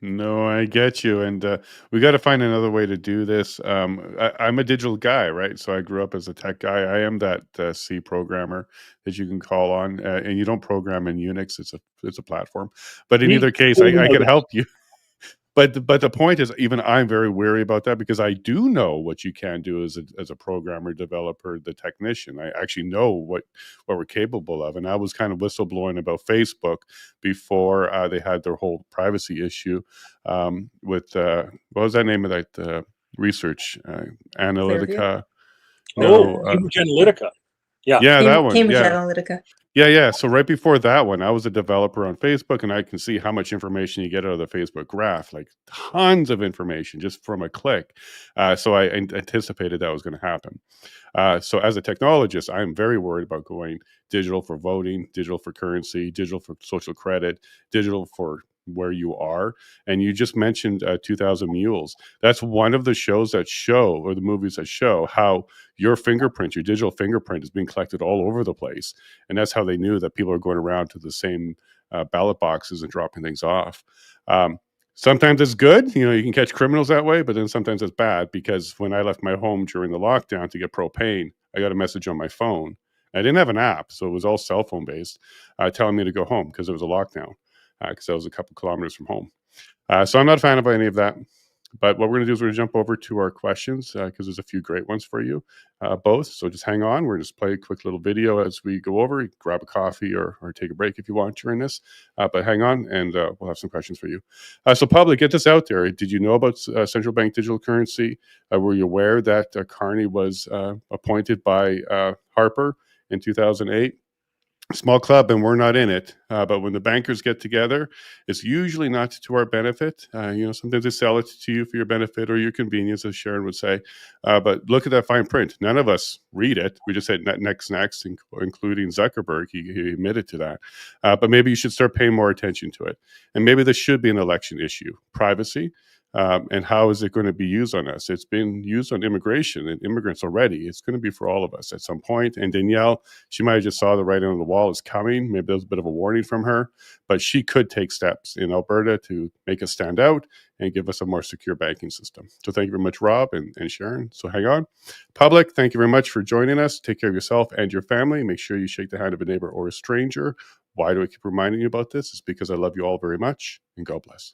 No, I get you. And we got to find another way to do this. I'm a digital guy, right? So I grew up as a tech guy. I am that C programmer that you can call on. And you don't program in Unix. It's a platform. But in either case, I could help you. But the point is, even I'm very wary about that because I do know what you can do as a programmer, developer, the technician. I actually know what we're capable of, and I was kind of whistleblowing about Facebook before they had their whole privacy issue with what was that name of that research Clearview? Analytica? Oh, No, Cambridge Analytica. Yeah. yeah, that one. Cambridge Yeah, Analytica. yeah. So right before that one, I was a developer on Facebook, and I can see how much information you get out of the Facebook graph, like tons of information just from a click. So I anticipated that was going to happen. So as a technologist, I'm very worried about going digital for voting, digital for currency, digital for social credit, digital for where you are. And you just mentioned 2000 Mules. That's one of the shows that show, or the movies that show, how your fingerprint, your digital fingerprint, is being collected all over the place. And that's how they knew that people are going around to the same ballot boxes and dropping things off. Sometimes it's good, you can catch criminals that way, but then sometimes it's bad because when I left my home during the lockdown to get propane, I got a message on my phone. I didn't have an app, so it was all cell phone based, telling me to go home because it was a lockdown, because I was a couple kilometers from home. So I'm not a fan of any of that. But what we're going to do is we're going to jump over to our questions because there's a few great ones for you both. So just hang on. We're going to just play a quick little video as we go over. You can grab a coffee or take a break if you want during this. But hang on, and we'll have some questions for you. So public, get this out there. Did you know about central bank digital currency? Were you aware that Carney was appointed by Harper in 2008? Small club, and we're not in it. But when the bankers get together, it's usually not to our benefit. Sometimes they sell it to you for your benefit or your convenience, as Sharon would say. But look at that fine print. None of us read it. We just said next, including Zuckerberg. He admitted to that. But maybe you should start paying more attention to it. And maybe this should be an election issue. Privacy. And how is it going to be used on us? It's been used on immigration and immigrants already. It's going to be for all of us at some point. And Danielle, she might have just saw the writing on the wall is coming. Maybe there's a bit of a warning from her, but she could take steps in Alberta to make us stand out and give us a more secure banking system. So thank you very much, Rob and Sharon. So hang on. Public, thank you very much for joining us. Take care of yourself and your family. Make sure you shake the hand of a neighbor or a stranger. Why do I keep reminding you about this? It's because I love you all very much, and God bless.